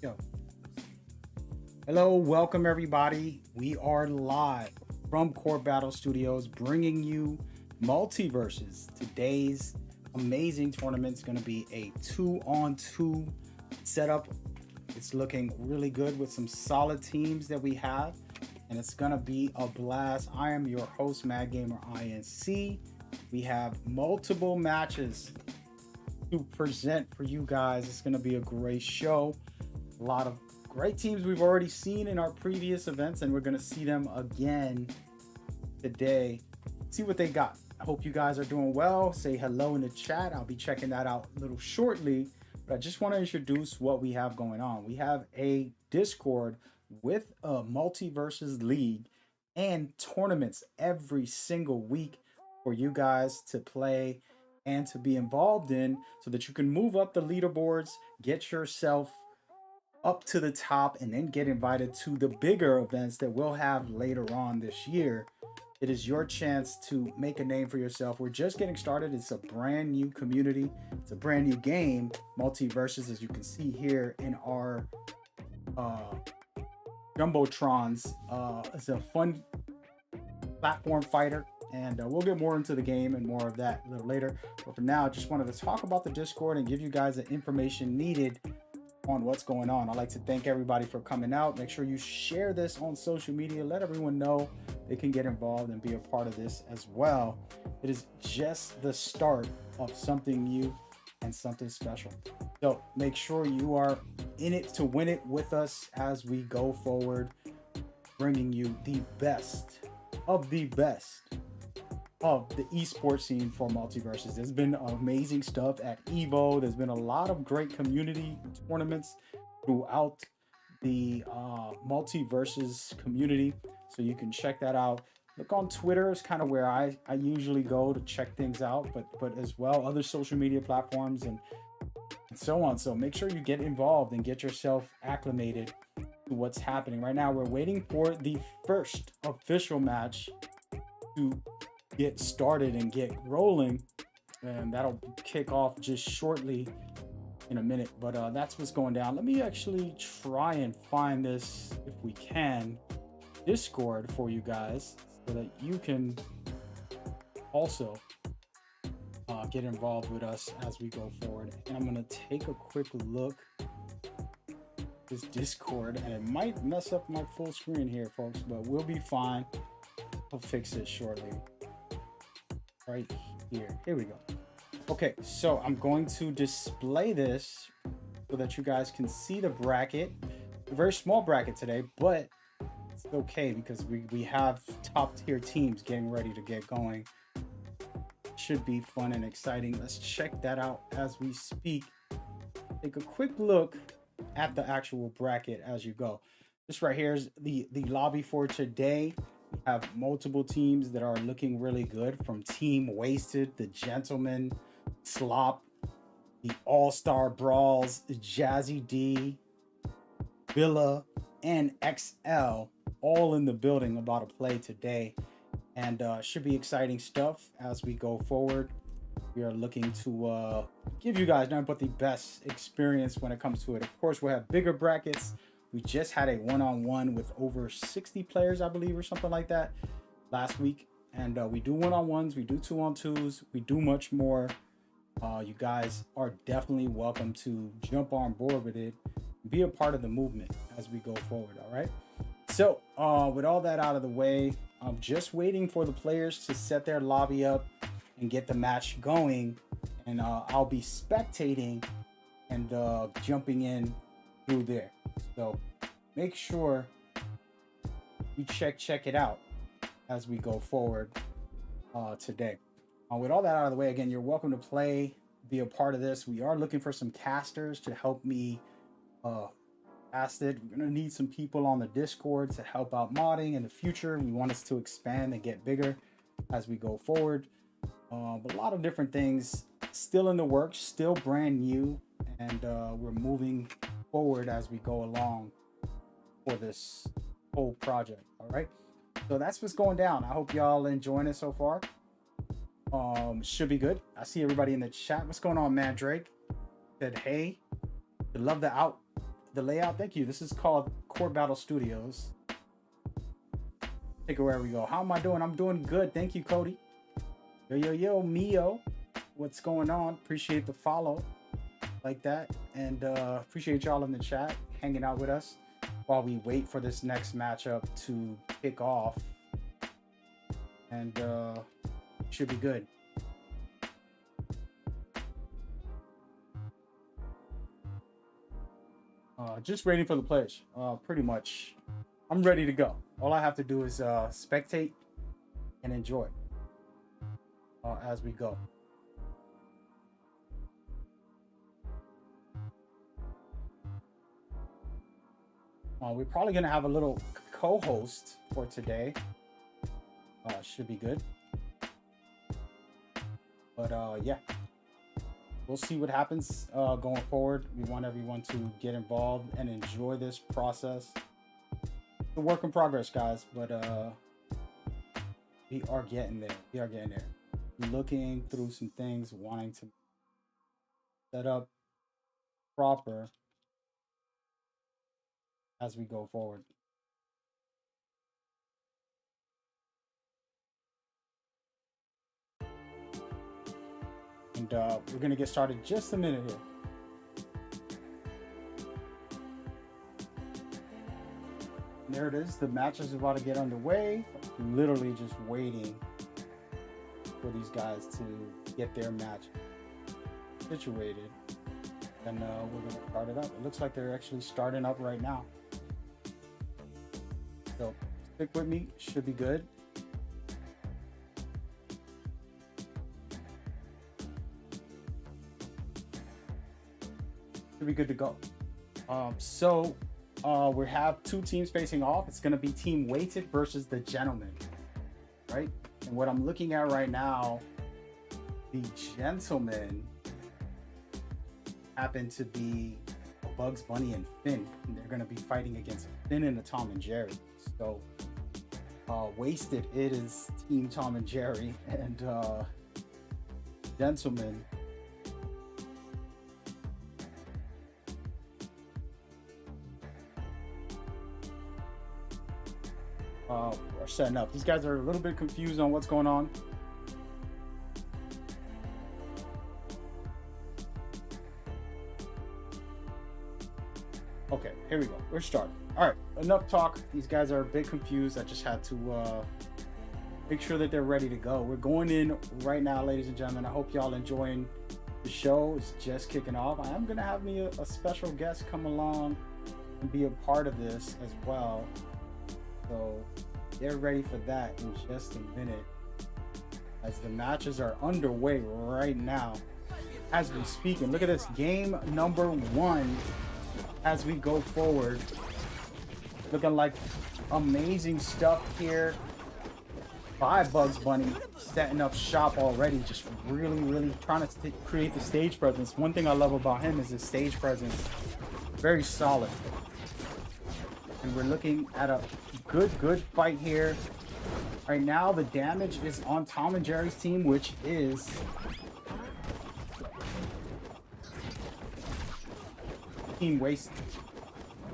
Yo. Hello, welcome everybody. We are live from Core Battle Studios bringing you MultiVersus. Today's amazing tournament is going to be a 2-on-2 setup. It's looking really good with some solid teams that we have, and it's going to be a blast. I am your host, MagGamerInc. We have multiple matches to present for you guys. It's going to be a great show. A lot of great teams we've already seen in our previous events, and we're going to see them again today. See what they got. I hope you guys are doing well. Say hello in the chat. I'll be checking that out a little shortly, but I just want to introduce what we have going on. We have a Discord with a MultiVersus league and tournaments every single week for you guys to play and to be involved in, so that you can move up the leaderboards, get yourself up to the top, and then get invited to the bigger events that we'll have later on this year. It is your chance to make a name for yourself. We're just getting started. It's a brand new community. It's a brand new game, MultiVersus, as you can see here in our Jumbotrons. It's a fun platform fighter, and we'll get more into the game and more of that a little later. But for now, I just wanted to talk about the Discord and give you guys the information needed on what's going on. I'd like to thank everybody for coming out. Make sure you share this on social media. Let everyone know they can get involved and be a part of this as well. It is just the start of something new and something special. So make sure you are in it to win it with us as we go forward, bringing you the best of the esports scene for MultiVersus. There's been amazing stuff at Evo. There's been a lot of great community tournaments throughout the MultiVersus community, so you can check that out. Look on Twitter is kind of where I usually go to check things out, but as well other social media platforms and so on. So make sure you get involved and get yourself acclimated to what's happening right now. We're waiting for the first official match to get started and get rolling, and that'll kick off just shortly in a minute. But that's what's going down. Let me actually try and find this, if we can, Discord for you guys, so that you can also get involved with us as we go forward. And I'm going to take a quick look at this Discord, and it might mess up my full screen here, folks, but we'll be fine. I'll fix it shortly. Right here we go. Okay, so I'm going to display this so that you guys can see the bracket. A very small bracket today, but it's okay because we have top tier teams getting ready to get going. Should be fun and exciting. Let's check that out as we speak. Take a quick look at the actual bracket as you go. This right here is the lobby for today. We have multiple teams that are looking really good, from Team Wasted, the Gentleman, Slop, the All-Star Brawls, Jazzy D, Villa, and XL, all in the building about to play today. And should be exciting stuff as we go forward. We are looking to give you guys nothing but the best experience when it comes to it. Of course, we'll have bigger brackets. We just had a one-on-one with over 60 players, I believe, or something like that last week. And we do one-on-ones, we do two-on-twos, we do much more. You guys are definitely welcome to jump on board with it, be a part of the movement as we go forward, all right? So with all that out of the way, I'm just waiting for the players to set their lobby up and get the match going. And I'll be spectating and jumping in through there. So make sure you check it out as we go forward today. With all that out of the way, again, you're welcome to play, be a part of this. We are looking for some casters to help me cast it. We're gonna need some people on the Discord to help out modding in the future. We want us to expand and get bigger as we go forward. But a lot of different things still in the works, still brand new, and we're moving forward as we go along for this whole project. All right, so that's what's going down. I hope y'all enjoying it so far. Should be good. I see everybody in the chat. What's going on, man? Drake said hey. Love the layout. Thank you. This is called Core Battle Studios. Take it wherever we go. How am I doing? I'm doing good. Thank you, Cody. Yo, Mio. What's going on? Appreciate the follow like that. And appreciate y'all in the chat hanging out with us while we wait for this next matchup to kick off. And should be good. Just waiting for the players. Pretty much. I'm ready to go. All I have to do is spectate and enjoy as we go. We're probably going to have a little co-host for today. Should be good. But yeah, we'll see what happens going forward. We want everyone to get involved and enjoy this process. It's a work in progress, guys, but we are getting there. We are getting there. Looking through some things, wanting to set up proper as we go forward. And we're going to get started just a minute here. There it is. The match is about to get underway. Literally just waiting for these guys to get their match situated. And we're going to start it up. It looks like they're actually starting up right now. So stick with me. Should be good. Should be good to go. We have two teams facing off. It's going to be Team Weighted versus the Gentlemen, right? And what I'm looking at right now, the Gentlemen happen to be Bugs Bunny and Finn. And they're going to be fighting against Finn and the Tom and Jerry. So Wasted, it is Team Tom and Jerry, and Gentlemen are setting up. These guys are a little bit confused on what's going on. Okay, here we go. We're starting. All right, enough talk. These guys are a bit confused. I just had to make sure that they're ready to go. We're going in right now, ladies and gentlemen. I hope y'all enjoying the show. It's just kicking off. I am going to have me a special guest come along and be a part of this as well. So get ready for that in just a minute, as the matches are underway right now as we speak. And look at this, game number 1 as we go forward. Looking like amazing stuff here by Bugs Bunny, setting up shop already, just really trying to create the stage presence. One thing I love about him is his stage presence, very solid. And we're looking at a good fight here. Right now, the damage is on Tom and Jerry's team, which is Team Wasted.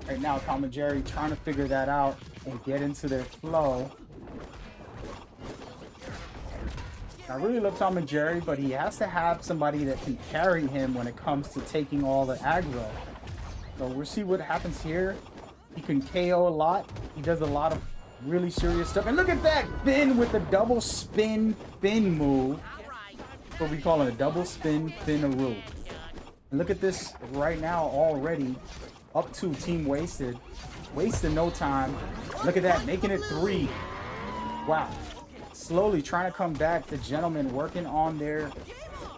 Right now, Tom and Jerry trying to figure that out and get into their flow. I really love Tom and Jerry, but he has to have somebody that can carry him when it comes to taking all the aggro. So we'll see what happens here. He can KO a lot. He does a lot of really serious stuff. And look at that, Finn with the double spin Finn move. That's what we call it, a double spin Finn-a-roo. And look at this right now already. Up to Team Wasted. Wasting no time. Look at that, making it 3. Wow. Slowly trying to come back. The Gentlemen working on their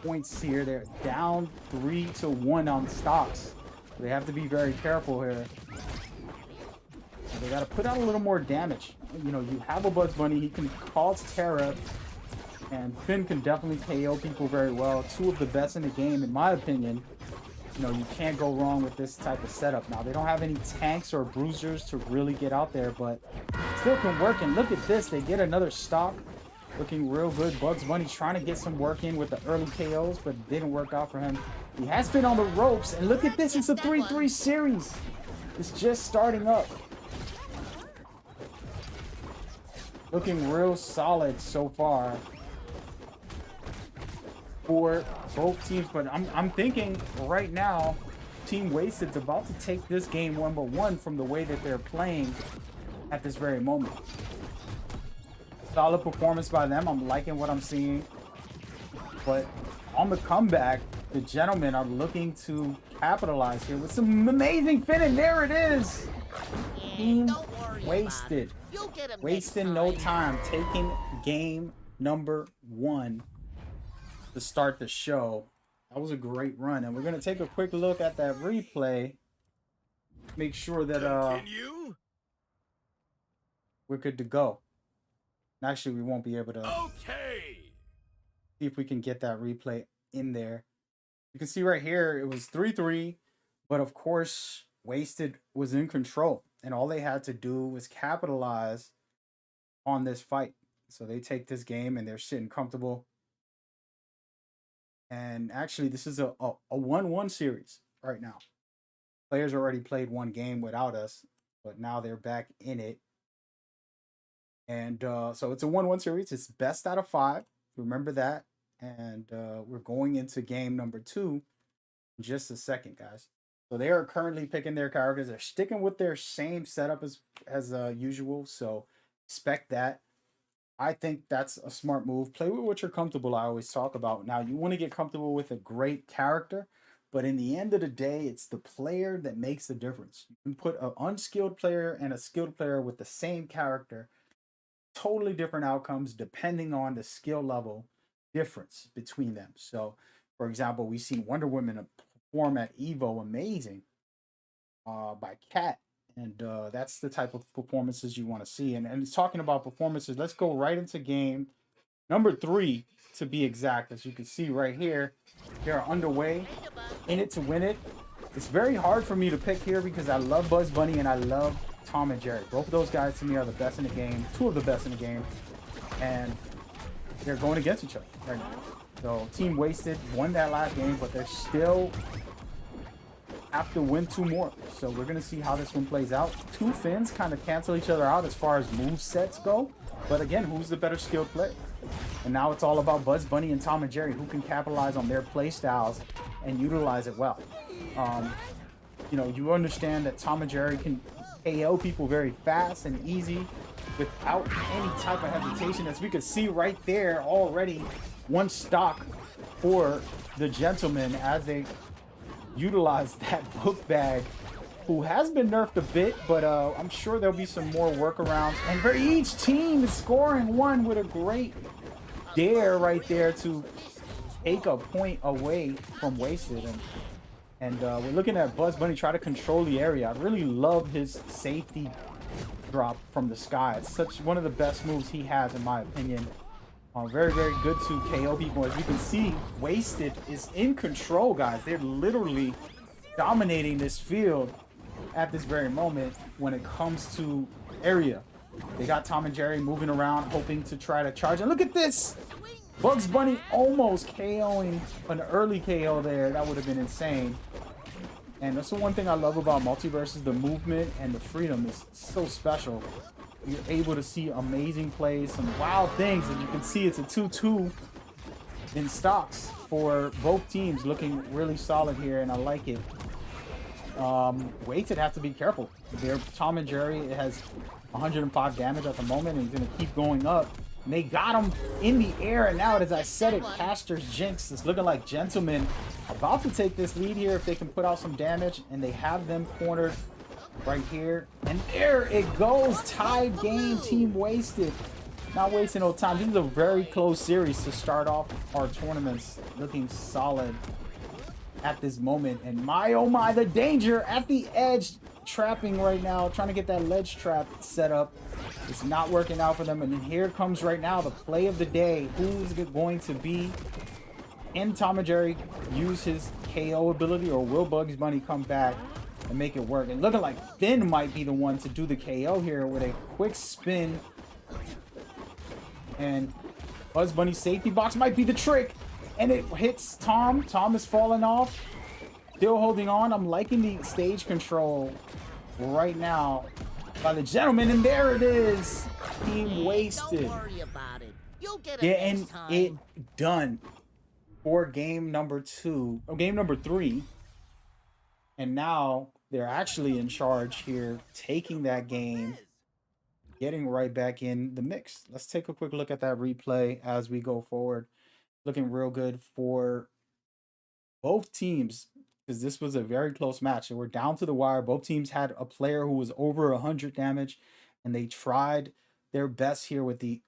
points here. They're down 3-1 on stocks. They have to be very careful here. They got to put out a little more damage. You know, you have a Bugs Bunny. He can cause terror. And Finn can definitely KO people very well. 2 of the best in the game, in my opinion. You know, you can't go wrong with this type of setup. Now, they don't have any tanks or bruisers to really get out there, but still can work. And look at this. They get another stock. Looking real good. Bugs Bunny trying to get some work in with the early KOs, but it didn't work out for him. He has been on the ropes. And look at this. It's a 3-3 series. It's just starting up. Looking real solid so far for both teams, but I'm thinking right now Team Wasted's about to take this game 1-1 from the way that they're playing at this very moment. Solid performance by them. I'm liking what I'm seeing, but on the comeback, the gentlemen are looking to capitalize here with some amazing finish. There it is. Team Wasted. Wasting no time, taking game number 1 to start the show. That was a great run, and we're gonna take a quick look at that replay. Make sure that we're good to go. Actually, we won't be able to. See if we can get that replay in there. You can see right here it was 3-3, but of course Wasted was in control, and all they had to do was capitalize on this fight. So they take this game and they're sitting comfortable. And actually, this is a 1-1 series right now. Players already played one game without us, but now they're back in it. And so it's a 1-1 series. It's best out of 5. Remember that. And we're going into game number 2 in just a second, guys. So they are currently picking their characters. They're sticking with their same setup as usual. So expect that. I think that's a smart move. Play with what you're comfortable. I always talk about. Now, you want to get comfortable with a great character, but in the end of the day, it's the player that makes the difference. You can put an unskilled player and a skilled player with the same character. Totally different outcomes depending on the skill level difference between them. So, for example, we've seen Wonder Woman perform at Evo amazing by Cat. And that's the type of performances you want to see. And it's talking about performances. Let's go right into game number 3 to be exact. As you can see right here, they're underway, in it to win it. It's very hard for me to pick here because I love Bugs Bunny and I love Tom and Jerry. Both of those guys to me are the best in the game, 2 of the best in the game. And they're going against each other right now. So Team Wasted won that last game, but they're still have to win 2 more. So we're going to see how this one plays out. 2 Finns kind of cancel each other out as far as move sets go. But again, who's the better skilled player? And now it's all about Bugs Bunny and Tom and Jerry, who can capitalize on their play styles and utilize it well. You know, you understand that Tom and Jerry can KO people very fast and easy without any type of hesitation. As we could see right there already, 1 stock for the gentleman as they utilize that book bag, who has been nerfed a bit, but I'm sure there'll be some more workarounds. And for each team is scoring 1 with a great dare right there to take a point away from Wasted. And we're looking at Bugs Bunny try to control the area. I really love his safety drop from the sky. It's such one of the best moves he has, in my opinion. Very, very good to KO people. As you can see, Wasted is in control, guys. They're literally dominating this field at this very moment when it comes to area. They got Tom and Jerry moving around, hoping to try to charge. And look at this! Bugs Bunny almost KOing an early KO there. That would have been insane. And that's the one thing I love about MultiVersus. The movement and the freedom is so special. You're able to see amazing plays, some wild things. And you can see it's a 2-2 in stocks for both teams, looking really solid here, and I like it. Wasted have to be careful. Tom and Jerry has 105 damage at the moment, and he's going to keep going up. And they got him in the air, and now, as I said it, Caster's Jinx is looking like Gentlemen about to take this lead here if they can put out some damage, and they have them cornered right here. And there it goes. Tied game. Team Wasted not wasting no time. This is a very close series to start off our tournaments. Looking solid at this moment. And my, oh my, the danger at the edge. Trapping right now. Trying to get that ledge trap set up. It's not working out for them. And then here comes right now the play of the day. Who's going to be? Can Tom and Jerry use his KO ability, or will Bugs Bunny come back and make it work? And looking like Finn might be the one to do the KO here with a quick spin. And Bugs Bunny's safety box might be the trick. And it hits Tom. Tom is falling off. Still holding on. I'm liking the stage control right now by the gentleman, and there it is. Team Wasted. Don't worry about it. You'll get it Getting next time. it done for game number 2, or game number 3. And now they're actually in charge here, taking that game, getting right back in the mix. Let's take a quick look at that replay as we go forward. Looking real good for both teams because this was a very close match. They were down to the wire. Both teams had a player who was over 100 damage, and they tried their best here with the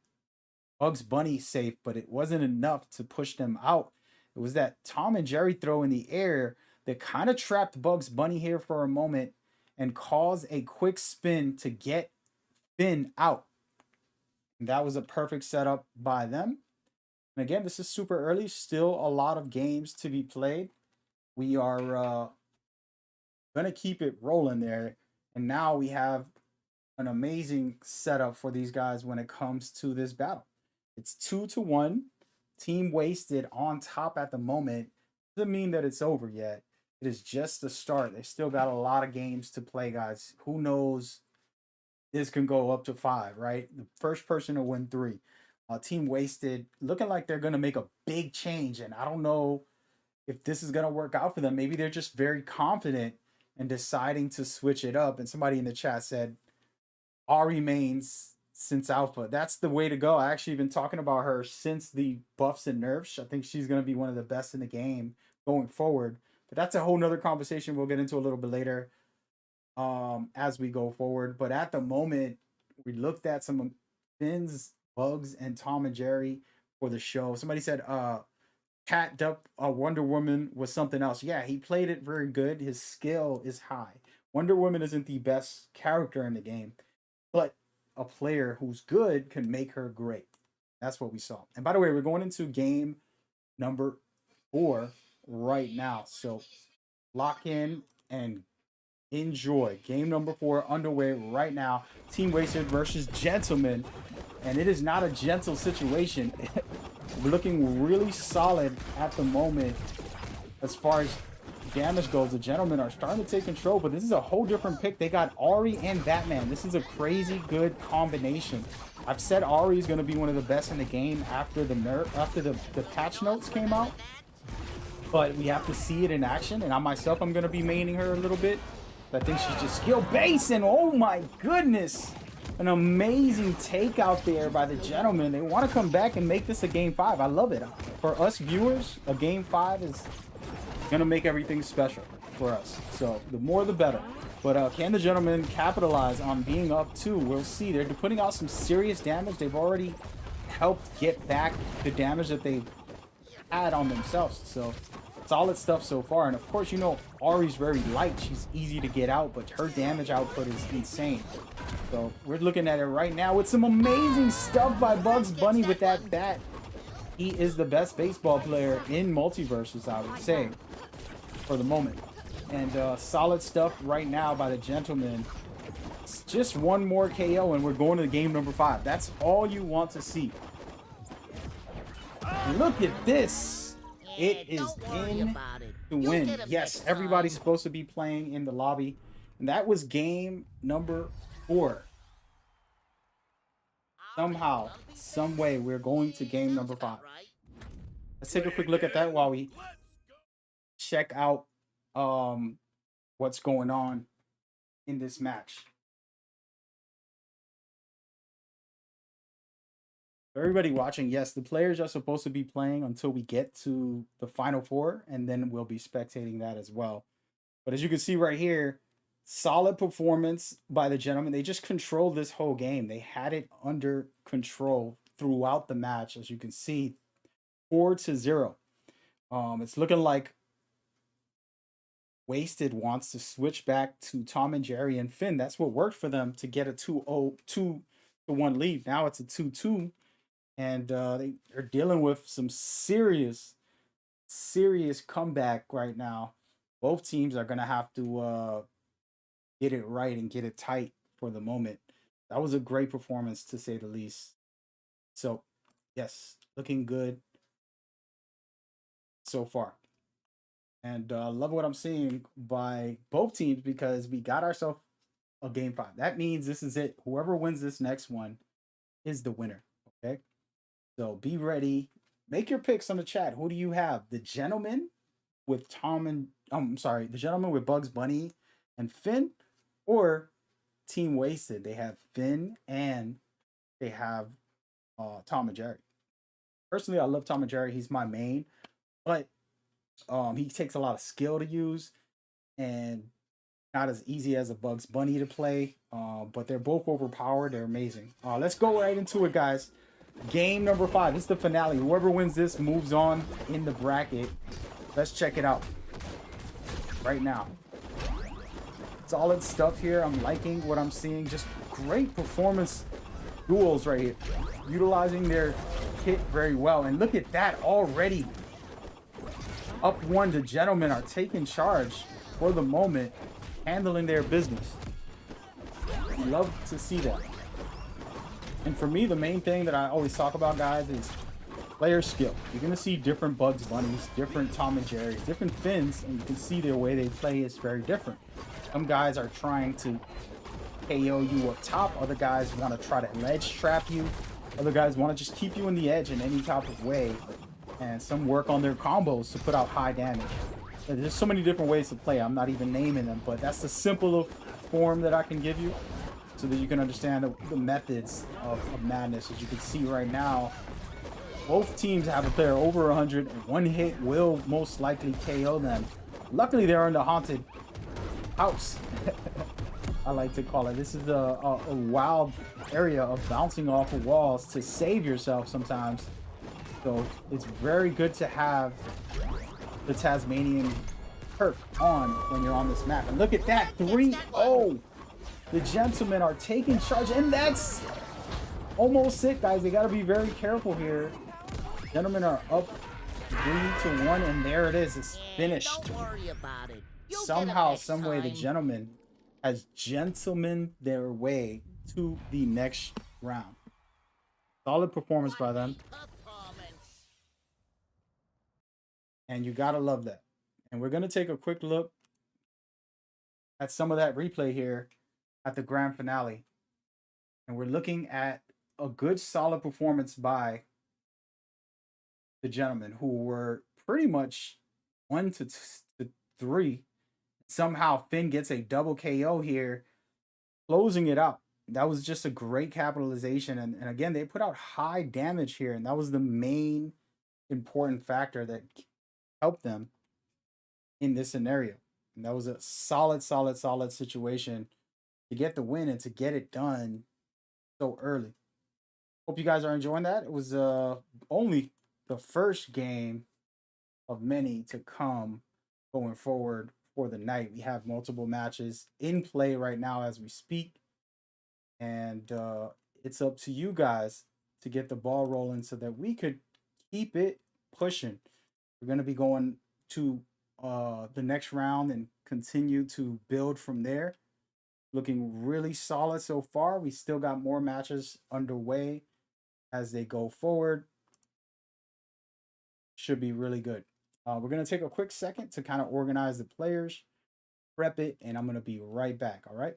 Bugs Bunny safe, but it wasn't enough to push them out. It was that Tom and Jerry throw in the air that kind of trapped Bugs Bunny here for a moment and caused a quick spin to get Finn out. And that was a perfect setup by them. And again, this is super early, still a lot of games to be played. We are going to keep it rolling there. And now we have an amazing setup for these guys when it comes to this battle. It's 2-1. Team Wasted on top at the moment. Doesn't mean that it's over yet. It is just the start. They still got a lot of games to play, guys. Who knows? This can go up to 5, right? The first person to win 3. Team Wasted looking like they're going to make a big change. And I don't know if this is going to work out for them. Maybe they're just very confident and deciding to switch it up. And somebody in the chat said, Ari mains since Alpha. That's the way to go. I actually been talking about her since the buffs and nerfs. I think she's going to be one of the best in the game going forward. But that's a whole nother conversation we'll get into a little bit later as we go forward. But at the moment, we looked at some Finn's, Bugs, and Tom and Jerry for the show. Somebody said Cat Duck Wonder Woman was something else. Yeah, he played it very good. His skill is high. Wonder Woman isn't the best character in the game, but a player who's good can make her great. That's what we saw. And by the way, we're going into game number 4 right now. So lock in and enjoy. Game number 4 underway right now. Team Wasted versus Gentlemen. And it is not a gentle situation. We're looking really solid at the moment as far as damage goes. The Gentlemen are starting to take control, but this is a whole different pick. They got Ari and Batman. This is a crazy good combination. I've said Ari is going to be one of the best in the game after the patch notes came out, but we have to see it in action. And I myself, I'm going to be maining her a little bit. I think she's just skill based, and oh my goodness, an amazing take out there by the Gentlemen. They want to come back and make this a game 5. I love it. For us viewers, a game 5 is gonna make everything special for us. So the more the better. But can the Gentlemen capitalize on being up 2? We'll see. They're putting out some serious damage. They've already helped get back the damage that they've had on themselves. So solid stuff so far. And of course, you know, Ari's very light. She's easy to get out, but her damage output is insane. So we're looking at it right now with some amazing stuff by Bugs Bunny with that bat. He is the best baseball player in MultiVersus, I would say, for the moment. And solid stuff right now by the Gentlemen. It's just one more KO and we're going to game number 5. That's all you want to see. Look at this. It is in to win. Yes, everybody's supposed to be playing in the lobby. And that was game number 4. Somehow, some way, we're going to game number 5. Let's take a quick look at that while we check out what's going on in this match. For everybody watching, yes, the players are supposed to be playing until we get to the Final 4, and then we'll be spectating that as well. But as you can see right here, solid performance by the Gentlemen. They just controlled this whole game. They had it under control throughout the match, as you can see, 4-0. It's looking like Wasted wants to switch back to Tom and Jerry and Finn. That's what worked for them to get a 2-1 lead. Now it's a 2-2. And they're dealing with some serious comeback right now. Both teams are going to have to get it right and get it tight for the moment. That was a great performance, to say the least. So, yes, looking good so far. And love what I'm seeing by both teams because we got ourselves a game 5. That means this is it. Whoever wins this next one is the winner. Okay. So be ready. Make your picks on the chat. Who do you have? The gentleman with Tom and I'm sorry, the gentleman with Bugs Bunny and Finn, or Team Wasted? They have Finn and they have Tom and Jerry. Personally, I love Tom and Jerry. He's my main, but he takes a lot of skill to use and not as easy as a Bugs Bunny to play. But they're both overpowered. They're amazing. Let's go right into it, guys. Game number 5. This is the finale. Whoever wins this moves on in the bracket. Let's check it out right now. Solid stuff here. I'm liking what I'm seeing. Just great performance duels right here. Utilizing their kit very well. And look at that already. Up 1, the gentlemen are taking charge for the moment, handling their business. Love to see that. And for me, the main thing that I always talk about, guys, is player skill. You're going to see different Bugs Bunnies, different Tom and Jerry, different Finns, and you can see their way they play is very different. Some guys are trying to KO you up top. Other guys want to try to ledge trap you. Other guys want to just keep you in the edge in any type of way. And some work on their combos to put out high damage. There's so many different ways to play. I'm not even naming them, but that's the simple form that I can give you so that you can understand the methods of madness. As you can see right now, both teams have a player over 100, and one hit will most likely KO them. Luckily, they're in the haunted house. I like to call it. This is a wild area of bouncing off of walls to save yourself sometimes. So it's very good to have the Tasmanian perk on when you're on this map. And look at that, 3-0. The gentlemen are taking charge, and that's almost it, guys. They got to be very careful here. Gentlemen are up 3-1, and there it is. It's finished. Don't worry about it. Somehow, some way, the gentleman has gentlemen their way to the next round. Solid performance by them. And you gotta love that. And we're gonna take a quick look at some of that replay here at the grand finale. And we're looking at a good solid performance by the gentlemen, who were pretty much 1-3. Somehow Finn gets a double KO here, closing it out. That was just a great capitalization. And again, they put out high damage here, and that was the main important factor that helped them in this scenario. And that was a solid situation to get the win and to get it done so early. Hope you guys are enjoying that. It was only the first game of many to come going forward for the night. We have multiple matches in play right now as we speak. And it's up to you guys to get the ball rolling so that we could keep it pushing. We're going to be going to the next round and continue to build from there. Looking really solid so far. We still got more matches underway as they go forward. Should be really good. We're going to take a quick second to kind of organize the players, prep it, and I'm going to be right back. All right.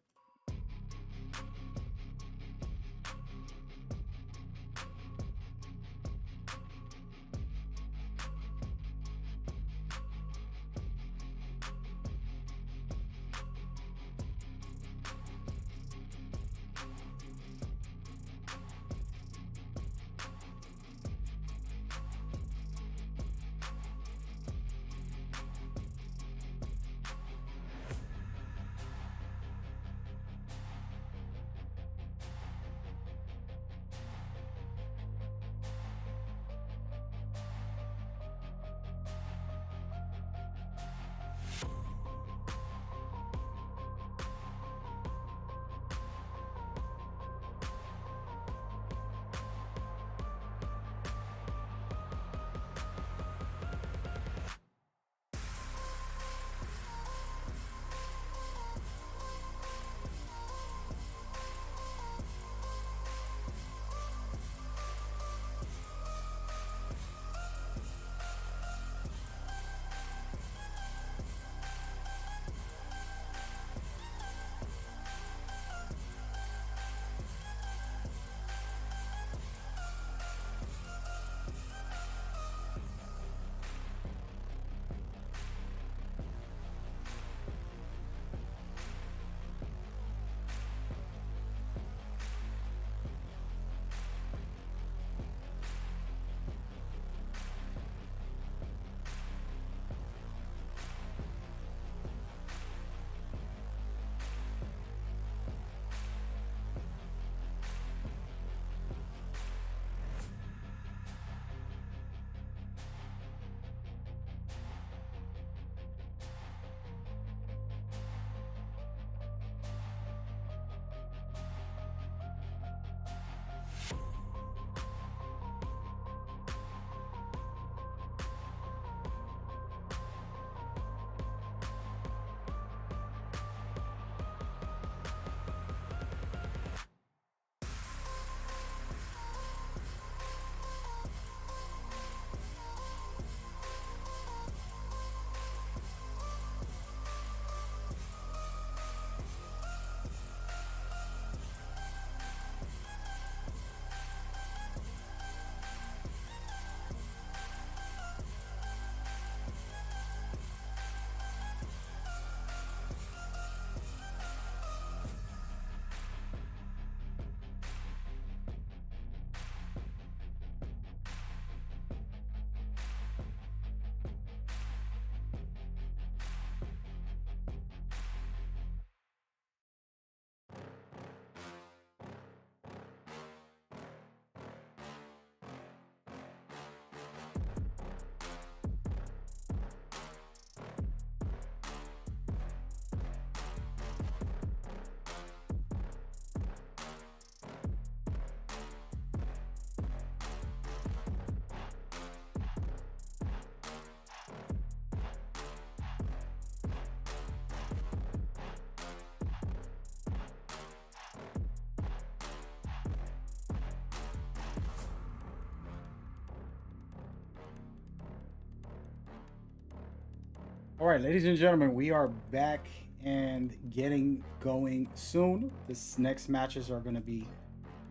All right, ladies and gentlemen, we are back and getting going soon. This next matches are going to be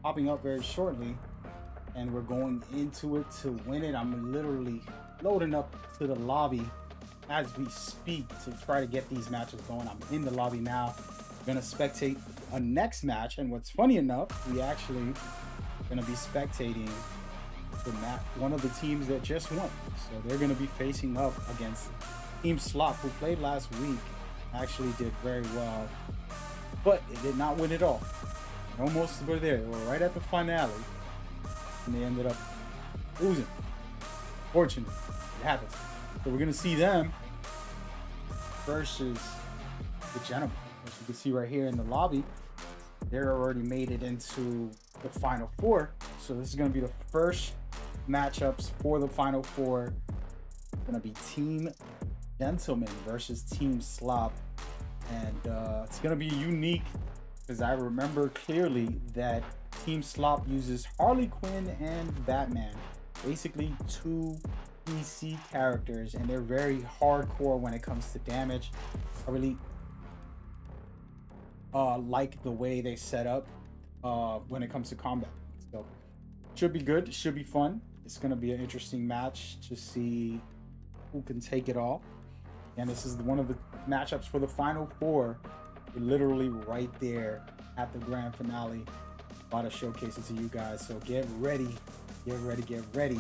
popping up very shortly, and we're going into it to win it. I'm literally loading up to the lobby as we speak to try to get these matches going. I'm in the lobby now. We're going to spectate a next match, and what's funny enough, we actually going to be spectating one of the teams that just won. So they're going to be facing up against Team Slop, who played last week. Actually did very well, but it did not win at all. Almost were there. They were right at the finale, and they ended up losing. Fortunately, it happens. So we're going to see them versus the Gentlemen. As you can see right here in the lobby, they're already made it into the Final Four. So this is going to be the first matchups for the Final Four. It's going to be Team Gentlemen versus Team Slop, and it's going to be unique because I remember clearly that Team Slop uses Harley Quinn and Batman, basically two DC characters, and they're very hardcore when it comes to damage. I really like the way they set up when it comes to combat. So should be good, should be fun. It's going to be an interesting match to see who can take it all. And this is one of the matchups for the Final Four. We're literally right there at the grand finale. About to showcase it to you guys. So get ready, get ready, get ready.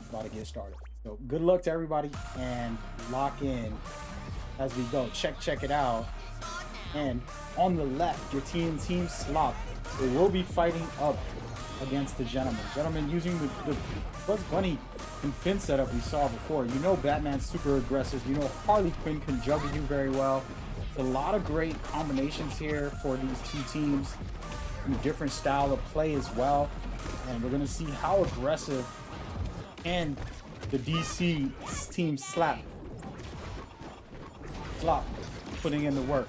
About to get started. So good luck to everybody and lock in as we go. Check it out. And on the left, your Team Slop, they will be fighting up against the Gentlemen. Gentlemen using the Bugs Bunny and Finn setup we saw before. You know Batman's super aggressive. You know Harley Quinn can juggle you very well. It's a lot of great combinations here for these two teams. Different style of play as well. And we're going to see how aggressive and the DC Team Slop putting in the work.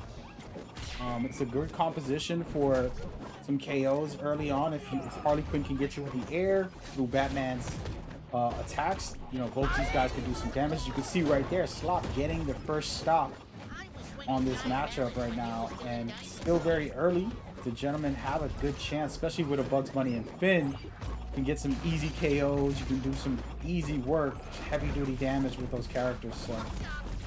It's a good composition for some KOs early on. If Harley Quinn can get you in the air through Batman's attacks, you know, both these guys can do some damage. You can see right there, Slop getting the first stop on this matchup right now, and still very early. The Gentlemen have a good chance, especially with a Bugs Bunny and Finn. You can get some easy KOs. You can do some easy work, heavy duty damage with those characters. So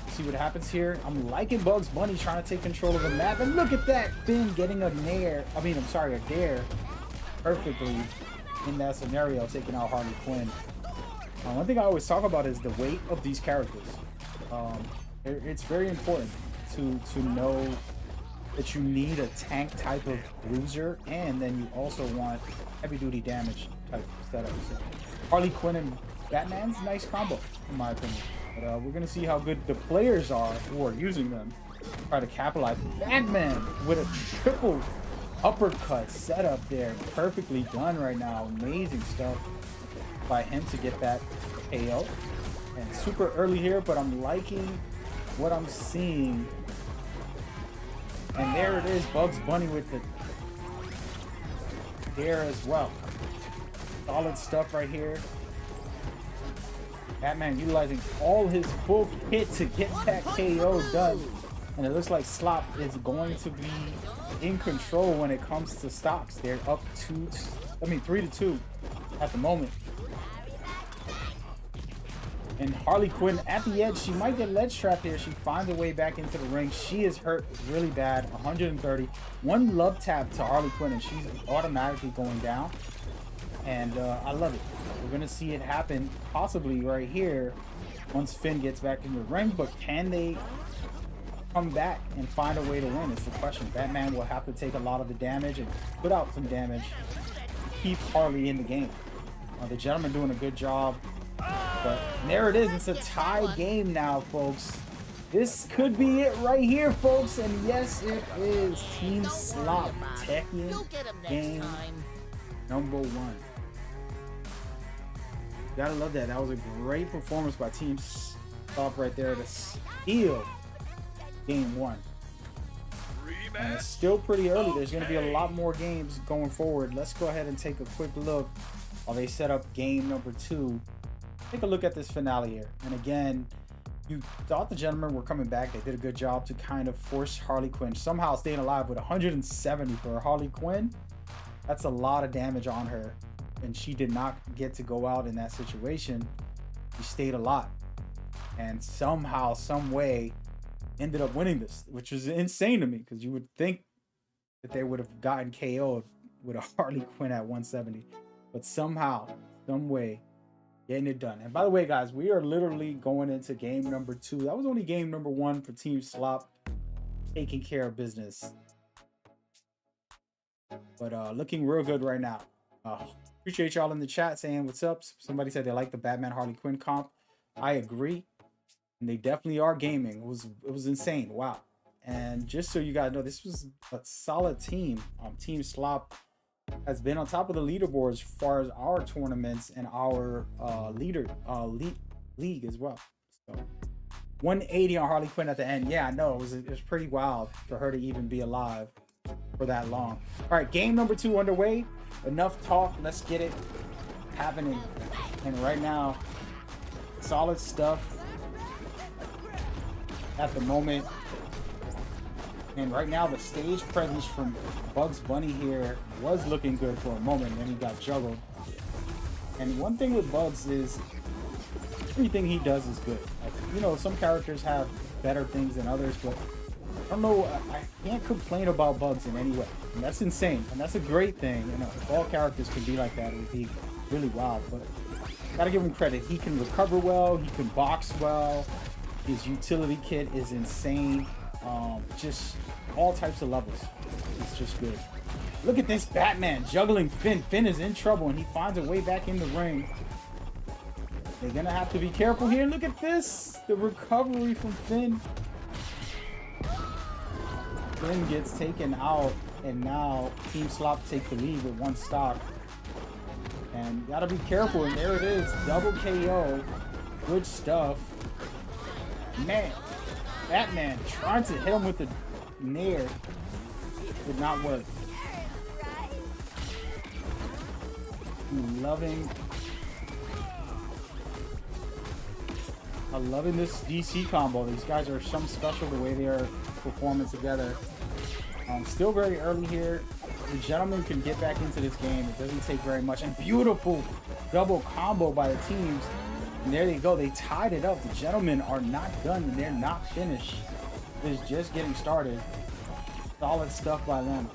see what happens here. I'm liking Bugs Bunny trying to take control of the map, and look at that, Finn getting a dare perfectly in that scenario, taking out Harley Quinn. One thing I always talk about is the weight of these characters. It's very important to know that you need a tank type of bruiser, and then you also want heavy duty damage type setups. So Harley Quinn and Batman's a nice combo, in my opinion. But we're gonna see how good the players are who are using them. Try to capitalize. Batman with a triple uppercut setup there, perfectly done right now. Amazing stuff by him to get that KO. And super early here, but I'm liking what I'm seeing. And there it is, Bugs Bunny with the dare as well. Solid stuff right here. Batman utilizing all his full kit to get that KO done. And it looks like Slop is going to be in control when it comes to stops. They're up 3-2 at the moment. And Harley Quinn at the edge, she might get ledge trapped here. She finds her way back into the ring. She is hurt really bad, 130. One love tap to Harley Quinn and she's automatically going down. And I love it. We're gonna see it happen possibly right here once Finn gets back in the ring, but can they come back and find a way to win? It's the question. Batman will have to take a lot of the damage and put out some damage to keep Harley in the game. The Gentlemen doing a good job. But there it is. It's a tie game now, folks. This could be it right here, folks. And yes, it is. Team Slop taking game number 1. Gotta love that. That was a great performance by Team Slop right there to steal game 1. And it's still pretty early. There's going to be a lot more games going forward. Let's go ahead and take a quick look while they set up game number 2. Take a look at this finale here. And again, You thought the gentlemen were coming back. They did a good job to kind of force Harley Quinn, somehow staying alive with 170 for Harley Quinn. That's a lot of damage on her, and she did not get to go out in that situation. She stayed alive, and somehow, some way, ended up winning this, which was insane to me, because you would think that they would have gotten KO'd with a Harley Quinn at 170, but somehow, some way, getting it done. And by the way, guys, we are literally going into game number 2. That was only game number 1 for Team Slop, taking care of business. But looking real good right now. Appreciate y'all in the chat saying what's up. Somebody said they like the Batman Harley Quinn comp. I agree, and they definitely are gaming. It was insane. Wow. And just so you guys know, this was a solid team. Team Slop has been on top of the leaderboards as far as our tournaments and our league as well. So 180 on Harley Quinn at the end. Yeah, I know, it was pretty wild for her to even be alive for that long. All right, game number 2 underway. Enough talk, let's get it happening. And right now, solid stuff at the moment. And right now, the stage presence from Bugs Bunny here was looking good for a moment, and then he got juggled. And one thing with Bugs is everything he does is good. Like, you know, some characters have better things than others, but I don't know, I can't complain about Bugs in any way. And that's insane, and that's a great thing. You know, if all characters could be like that, it would be really wild. But gotta give him credit. He can recover well, he can box well. His utility kit is insane. Just all types of levels. It's just good. Look at this Batman juggling Finn. Finn is in trouble, and he finds a way back in the ring. They're gonna have to be careful here. Look at this, the recovery from Finn. Finn gets taken out, and now Team Slop take the lead with 1 stock. And you gotta be careful, and there it is, double KO. Good stuff. Man, Batman trying to hit him with the nair did not work. I'm loving this DC combo. These guys are something special the way they are performing together. Still very early here. The gentleman can get back into this game. It doesn't take very much. And beautiful double combo by the teams. And there they go. They tied it up. The gentlemen are not done, and they're not finished. It's just getting started. Solid stuff by them.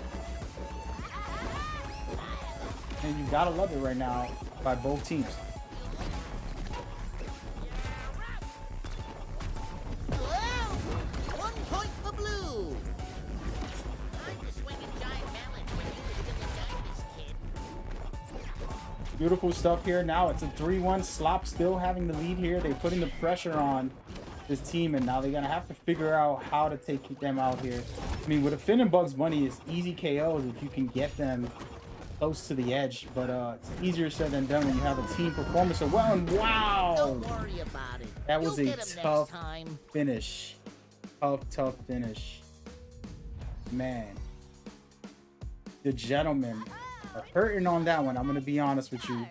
And you gotta love it right now by both teams. Whoa! 1 point for blue. Time to swing a giant melon when you was in the darkness, kid. Beautiful stuff here. Now it's a 3-1. Slop still having the lead here. They're putting the pressure on this team, and now they're gonna have to figure out how to take them out here. I mean, with a Finn and Bugs Bunny, it's easy KOs if you can get them close to the edge, but it's easier said than done when you have a team performance so well. And wow, Don't worry about it. that was You'll a get 'em next tough time. finish. Tough finish. Man, the gentlemen are hurting on that one. I'm gonna be honest with you.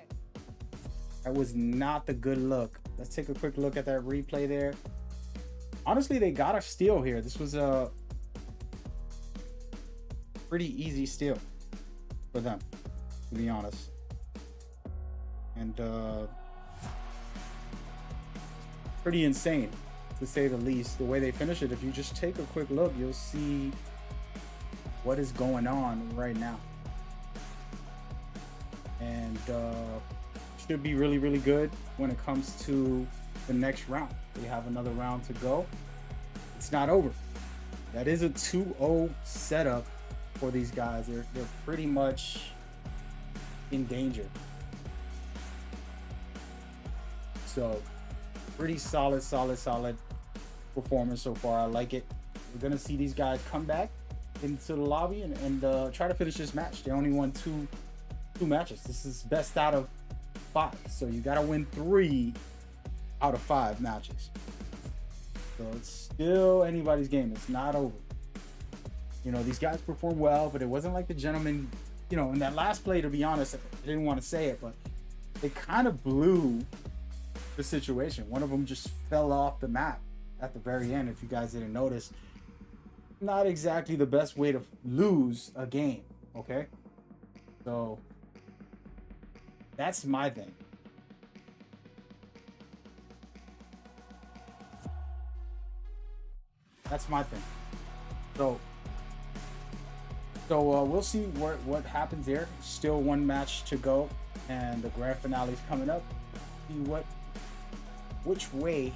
That was not the good look. Let's take a quick look at that replay there. Honestly, they got a steal here. This was a pretty easy steal for them, to be honest. And pretty insane, to say the least, the way they finish it. If you just take a quick look, you'll see what is going on right now. And should be really, really good when it comes to the next round. We have another round to go. It's not over. That is a 2-0 setup for these guys. They're pretty much in danger. So pretty solid performance so far. I like it. We're gonna see these guys come back into the lobby and try to finish this match. They only won two matches. This is best out of 5, so you gotta win 3 out of 5 matches. So it's still anybody's game. It's not over. You know, these guys performed well, but it wasn't like the gentlemen, you know, in that last play, to be honest, I didn't want to say it, but they kind of blew the situation. One of them just fell off the map, at the very end, if you guys didn't notice, not exactly the best way to lose a game. Okay, so that's my thing. That's my thing. So we'll see what happens there. Still one match to go, and the grand finale is coming up. See which way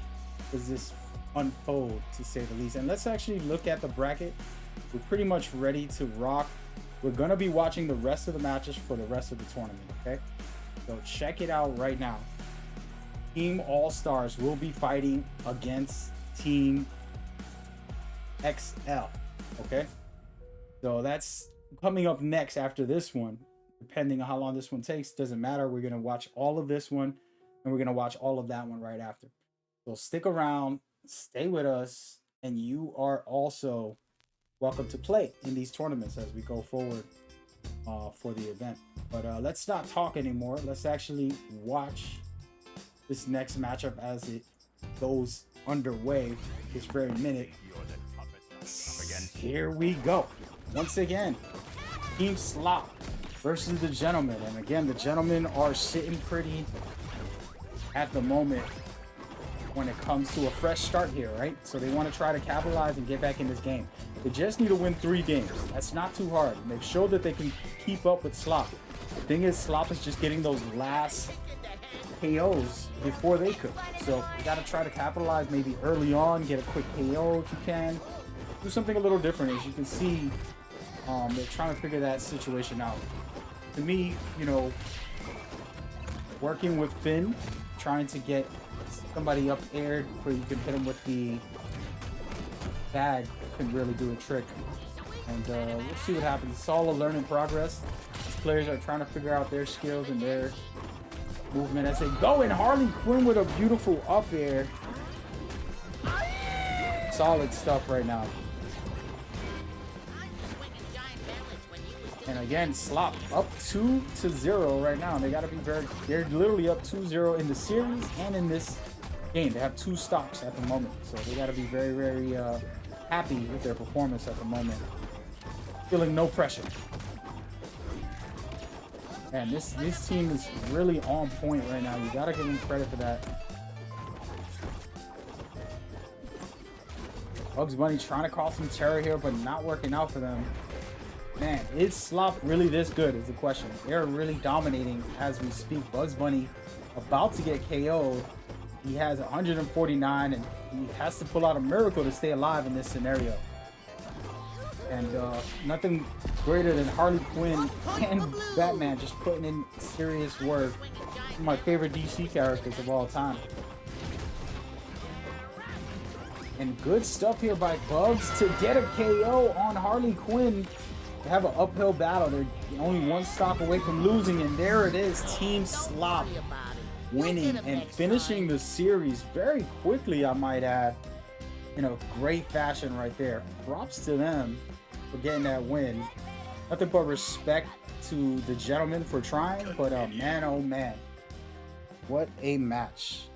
does this unfold, to say the least. And let's actually look at the bracket. We're pretty much ready to rock. We're gonna be watching the rest of the matches for the rest of the tournament. Okay, so check it out right now. Team All Stars will be fighting against Team XL. Okay, so that's coming up next after this one. Depending on how long this one takes, doesn't matter. We're gonna watch all of this one, and we're gonna watch all of that one right after. So stick around, stay with us, and you are also welcome to play in these tournaments as we go forward for the event. But let's not talk anymore. Let's actually watch this next matchup as it goes underway this very minute. Here we go. Once again, Team Slop versus the Gentlemen. And again, the Gentlemen are sitting pretty at the moment when it comes to a fresh start here, right? So they want to try to capitalize and get back in this game. They just need to win 3 games. That's not too hard. And they've showed that they can keep up with Slop. The thing is, Slop is just getting those last KOs before they could. So you got to try to capitalize maybe early on, get a quick KO if you can. Do something a little different. As you can see, they're trying to figure that situation out. To me, you know, working with Finn, trying to get somebody up aired where you can hit him with the bag can really do a trick. And we'll see what happens. It's all a learning progress. These players are trying to figure out their skills and their movement as they go. And Harley Quinn with a beautiful up air. Solid stuff right now. And again, Slop up 2-0 right now. They got to be they're literally up 2-0 in the series and in this game. They have 2 stocks at the moment. So they got to be very, very happy with their performance at the moment. Feeling no pressure. And this team is really on point right now. You got to give them credit for that. Bugs Bunny trying to cause some terror here, but not working out for them. Man, is Slop really this good is the question. They're really dominating as we speak. Bugs Bunny about to get KO'd. He has 149 and he has to pull out a miracle to stay alive in this scenario. And nothing greater than Harley Quinn and Batman just putting in serious work. My favorite DC characters of all time. And good stuff here by Bugs to get a KO on Harley Quinn. They have an uphill battle. They're only 1 stock away from losing, and there it is. Team Slop winning and finishing the series very quickly, I might add, in a great fashion right there. Props to them for getting that win. Nothing but respect to the Gentlemen for trying, but man, oh man, what a match.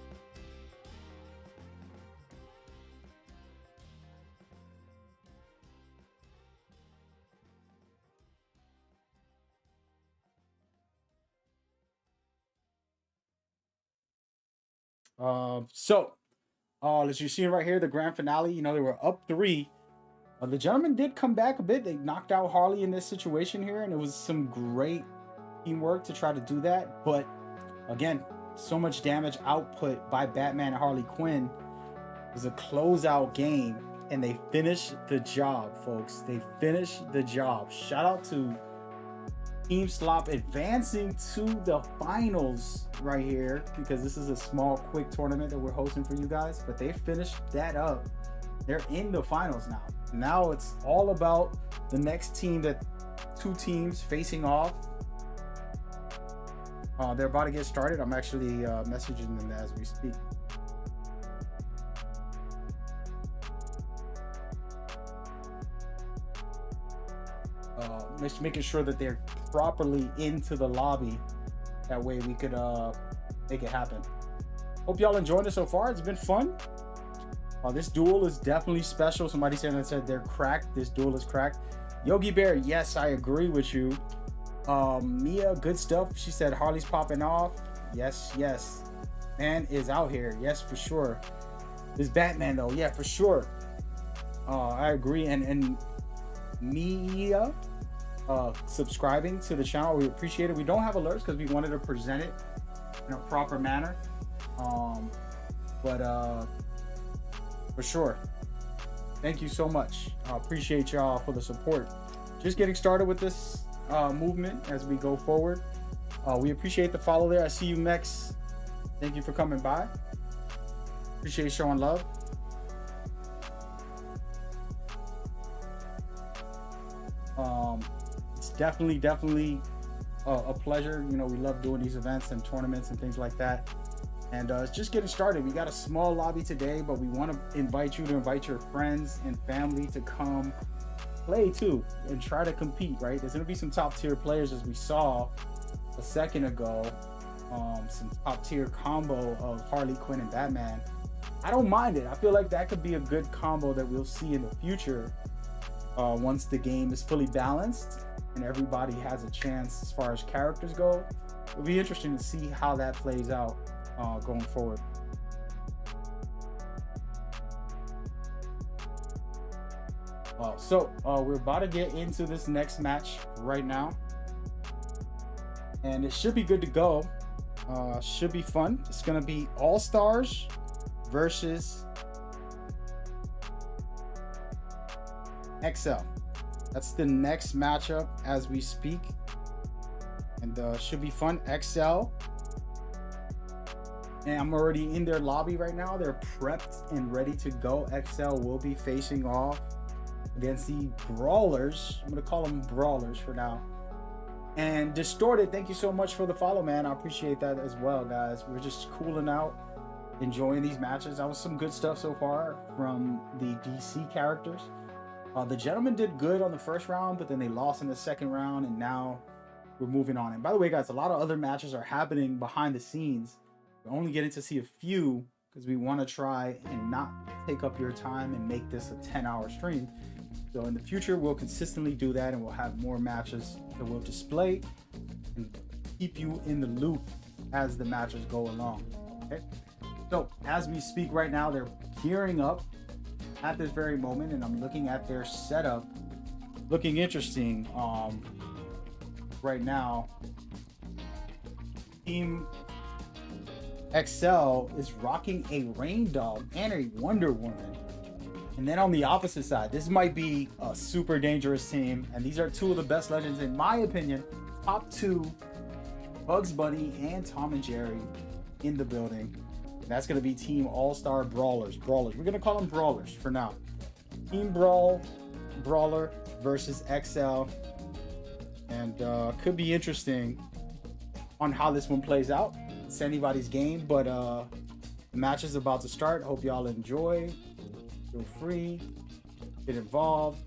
As you see right here, the grand finale, you know, they were up 3. The Gentlemen did come back a bit. They knocked out Harley in this situation here, and it was some great teamwork to try to do that. But again, so much damage output by Batman and Harley Quinn. It was a closeout game, and they finished the job, folks. They finished the job. Shout out to Team Slop advancing to the finals right here, because this is a small, quick tournament that we're hosting for you guys. But they finished that up. They're in the finals now. Now it's all about the next team, that 2 teams facing off. They're about to get started. I'm actually messaging them as we speak. Making sure that they're properly into the lobby. That way we could make it happen. Hope y'all enjoyed it so far. It's been fun. This duel is definitely special. Somebody said they're cracked. This duel is cracked. Yogi Bear, yes, I agree with you. Mia, good stuff. She said Harley's popping off. Yes, yes. Man is out here. Yes, for sure. This Batman though, yeah, for sure. I agree. And Mia, subscribing to the channel, we appreciate it. We don't have alerts because we wanted to present it in a proper manner. But for sure, thank you so much. I appreciate y'all for the support. Just getting started with this movement as we go forward. We appreciate the follow there. I see you, Mex. Thank you for coming by. Appreciate showing love. It's definitely a pleasure. You know, we love doing these events and tournaments and things like that. And it's just getting started. We got a small lobby today, but we want to invite you to invite your friends and family to come play too and try to compete, right? There's going to be some top tier players, as we saw a second ago. Some top tier combo of Harley Quinn and Batman. I don't mind it. I feel like that could be a good combo that we'll see in the future once the game is fully balanced and everybody has a chance as far as characters go. It'll be interesting to see how that plays out going forward. So we're about to get into this next match right now, and it should be good to go. Should be fun. It's gonna be All Stars versus XL. That's the next matchup as we speak, and should be fun. XL, and I'm already in their lobby right now. They're prepped and ready to go. XL will be facing off against the Brawlers. I'm gonna call them Brawlers for now. And Distorted, thank you so much for the follow, man. I appreciate that as well, guys. We're just cooling out, enjoying these matches. That was some good stuff so far from the DC characters. The Gentlemen did good on the first round, but then they lost in the second round, and now we're moving on. And by the way, guys, a lot of other matches are happening behind the scenes. We're only getting to see a few because we want to try and not take up your time and make this a 10-hour stream. So in the future, we'll consistently do that, and we'll have more matches that we'll display and keep you in the loop as the matches go along. Okay. So as we speak right now, they're gearing up at this very moment, and I'm looking at their setup, looking interesting. Right now, Team XL is rocking a Rain Dog and a Wonder Woman. And then on the opposite side, this might be a super dangerous team. And these are two of the best legends, in my opinion. Top two, Bugs Bunny and Tom and Jerry in the building. And that's going to be Team All-Star Brawlers. We're going to call them Brawlers for now. Team Brawler versus XL. And could be interesting on how this one plays out. It's anybody's game, but the match is about to start. Hope y'all enjoy. Feel free, get involved,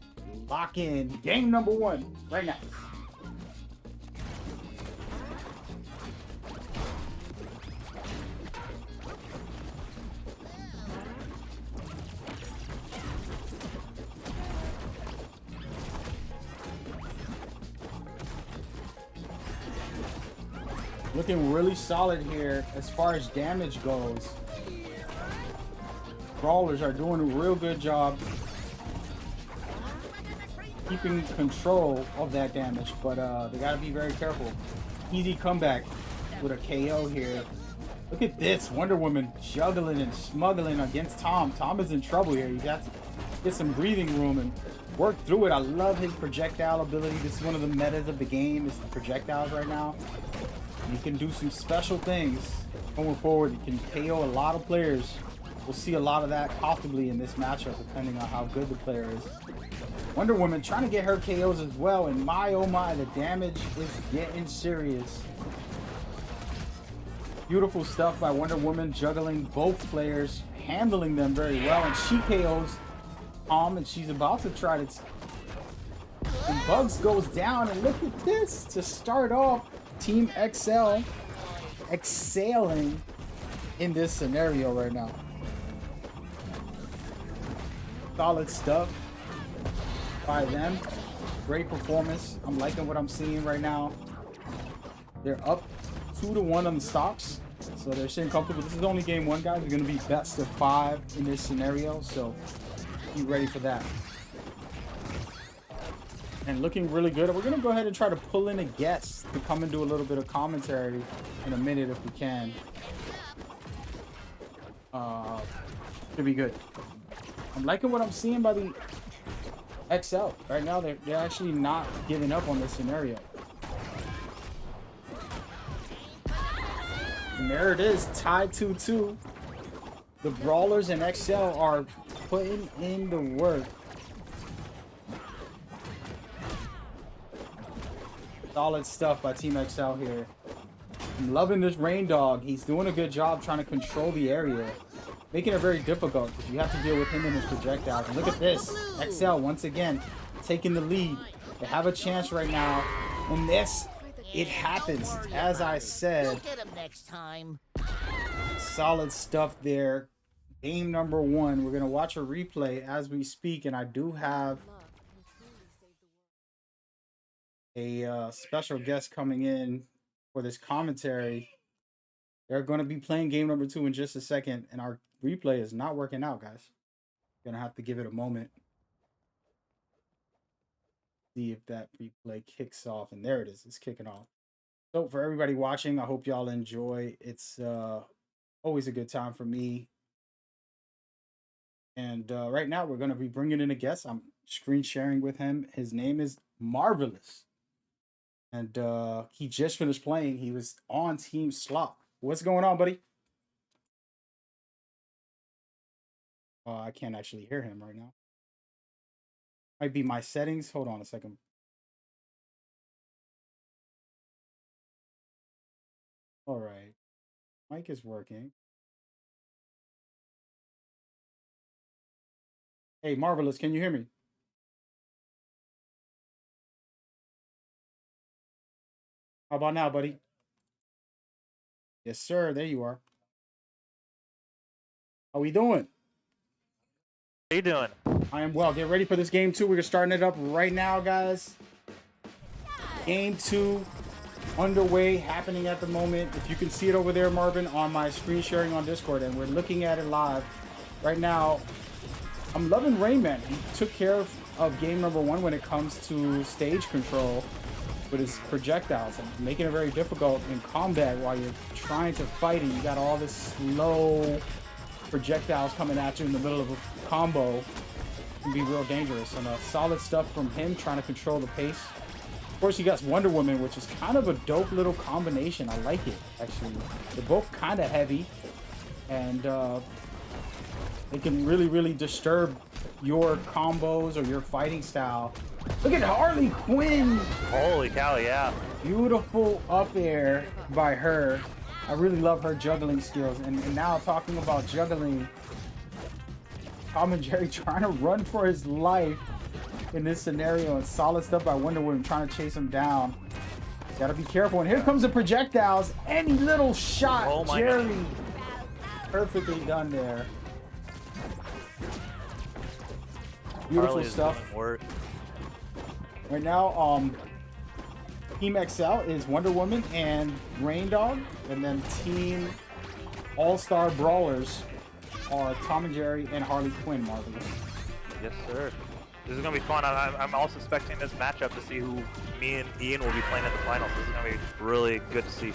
lock in. Game number one right now. Looking really solid here as far as damage goes. Brawlers are doing a real good job keeping control of that damage, but they got to be very careful. Easy comeback with a KO here. Look at this, Wonder Woman juggling and smuggling against Tom. Tom is in trouble here. You got to get some breathing room and work through it. I love his projectile ability. This is one of the metas of the game, is the projectiles right now. You can do some special things going forward. You can KO a lot of players. We'll see a lot of that possibly in this matchup, depending on how good the player is. Wonder Woman trying to get her KOs as well, and my oh my, the damage is getting serious. Beautiful stuff by Wonder Woman, juggling both players, handling them very well, and she KOs Tom, and she's about to try to... And Bugs goes down, and look at this to start off. Team XL excelling in this scenario right now. Solid stuff by them. Great performance. I'm liking what I'm seeing right now. They're up 2-1 on the stocks, so they're sitting comfortable. This is only game one, guys. We're going to be best of 5 in this scenario, so be ready for that. And looking really good. We're going to go ahead and try to pull in a guest to come and do a little bit of commentary in a minute if we can. Should be good. I'm liking what I'm seeing by the XL. Right now, they're actually not giving up on this scenario. And there it is, tied 2-2. The Brawlers and XL are putting in the work. Solid stuff by Team XL here. I'm loving this Rain Dog. He's doing a good job trying to control the area, making it very difficult because you have to deal with him and his projectiles. And look at this, XL once again taking the lead. They have a chance right now, and this, it happens as I said. You'll get him next time. Solid stuff there. Game number 1. We're gonna watch a replay as we speak, and I do have a special guest coming in for this commentary. They're going to be playing game number 2 in just a second, and our replay is not working out, guys. Gonna have to give it a moment. See if that replay kicks off, and there it is. It's kicking off. So for everybody watching, I hope y'all enjoy. It's always a good time for me. And right now we're going to be bringing in a guest. I'm screen sharing with him. His name is Marvelous. And he just finished playing. He was on Team Slop. What's going on, buddy? I can't actually hear him right now. Might be my settings. Hold on a second. All right. Mic is working. Hey, Marvelous, can you hear me? How about now, buddy? Yes, sir. There you are. How we doing? How you doing? I am well. Get ready for this game 2. We're starting it up right now, guys. Game 2 underway, happening at the moment. If you can see it over there, Marvin, on my screen sharing on Discord, and we're looking at it live right now. I'm loving Rayman. He took care of game number 1 when it comes to stage control with his projectiles and making it very difficult in combat while you're trying to fight, and you got all this slow projectiles coming at you in the middle of a combo. It can be real dangerous. And solid stuff from him trying to control the pace. Of course, you got Wonder Woman, which is kind of a dope little combination. I like it, actually. They're both kind of heavy, and they can really disturb your combos or your fighting style. Look at Harley Quinn. Holy cow, yeah. Beautiful up air by her. I really love her juggling skills. And now talking about juggling, Tom and Jerry trying to run for his life in this scenario, and solid stuff by Wonder Woman trying to chase him down. Gotta be careful. And here comes the projectiles. Any little shot, Oh my Jerry. God. Perfectly done there. Beautiful Harley is stuff. doing work. Right now, Team XL is Wonder Woman and Rain Dog, and then Team All-Star Brawlers are Tom and Jerry and Harley Quinn. Marvelous. Yes, sir. This is gonna be fun. I'm also expecting this matchup to see who me and Ian will be playing at the finals. This is gonna be really good to see.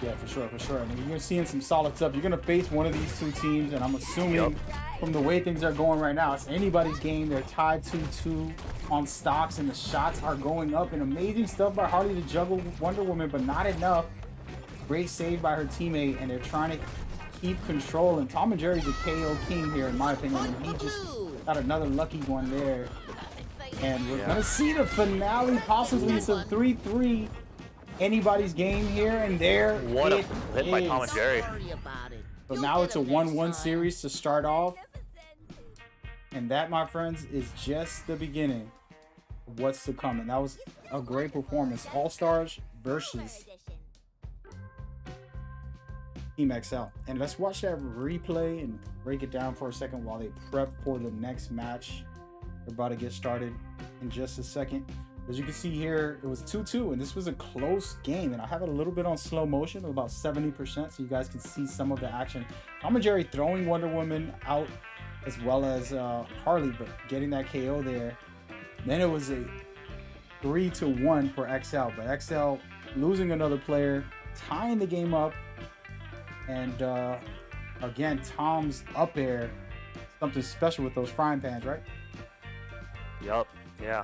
Yeah, for sure, for sure. I mean, you're seeing some solid stuff. You're gonna face one of these 2 teams, and I'm assuming from the way things are going right now, it's anybody's game. They're tied 2-2 on stocks, and the shots are going up. And amazing stuff by Harley to juggle Wonder Woman, but not enough. Great save by her teammate, and they're trying to keep control. And Tom and Jerry's a KO king here, in my opinion. And he just got another lucky one there. And we're gonna see the finale, possibly. It's a 3-3. Anybody's game here, and there What a it hit by Tom and is. Jerry. Worry about it. So You'll now get it's a him next 1-1 time. series to start off. And that, my friends, is just the beginning of what's to come. And that was a great performance. All-Stars versus Team Team XL. And let's watch that replay and break it down for a second while they prep for the next match. They're about to get started in just a second. As you can see here, it was 2-2, and this was a close game. And I have it a little bit on slow motion, about 70%, so you guys can see some of the action. Tom and Jerry throwing Wonder Woman out, as well as Harley, but getting that KO there. Then it was a 3-1 for XL, but XL losing another player, tying the game up. And again, Tom's up air, something special with those frying pans, right? Yup, yeah.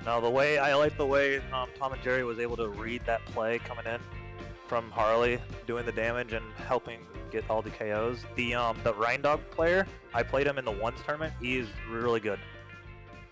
No, I like the way Tom and Jerry was able to read that play coming in from Harley, doing the damage and helping get all the KOs. The Reindog player, I played him in the ones tournament. He's really good.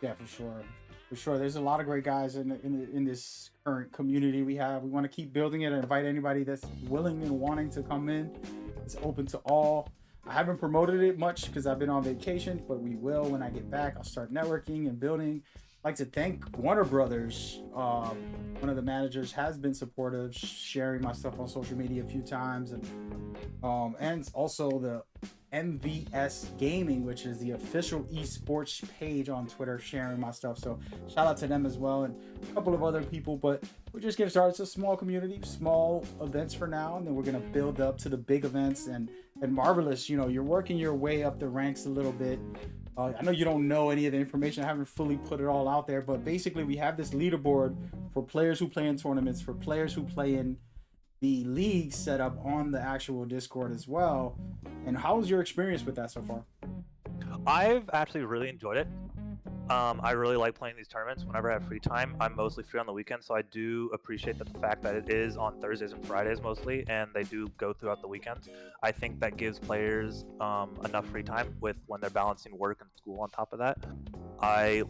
Yeah, for sure. For sure. There's a lot of great guys in this current community we have. We want to keep building it and invite anybody that's willing and wanting to come in. It's open to all. I haven't promoted it much because I've been on vacation, but we will when I get back. I'll start networking and building. I'd like to thank Warner Brothers. One of the managers has been supportive, sharing my stuff on social media a few times, and also the MVS Gaming, which is the official esports page on Twitter, sharing my stuff. So shout out to them as well, and a couple of other people. But we're just getting started. It's a small community, small events for now, and then we're gonna build up to the big events. And Marvelous, you know, you're working your way up the ranks a little bit. I know you don't know any of the information. I haven't fully put it all out there, but basically we have this leaderboard for players who play in tournaments, for players who play in the league set up on the actual Discord as well. And how was your experience with that so far? I've actually really enjoyed it. I really like playing these tournaments whenever I have free time. I'm mostly free on the weekends, so I do appreciate the fact that it is on Thursdays and Fridays mostly, and they do go throughout the weekends. I think that gives players enough free time with when they're balancing work and school on top of that. I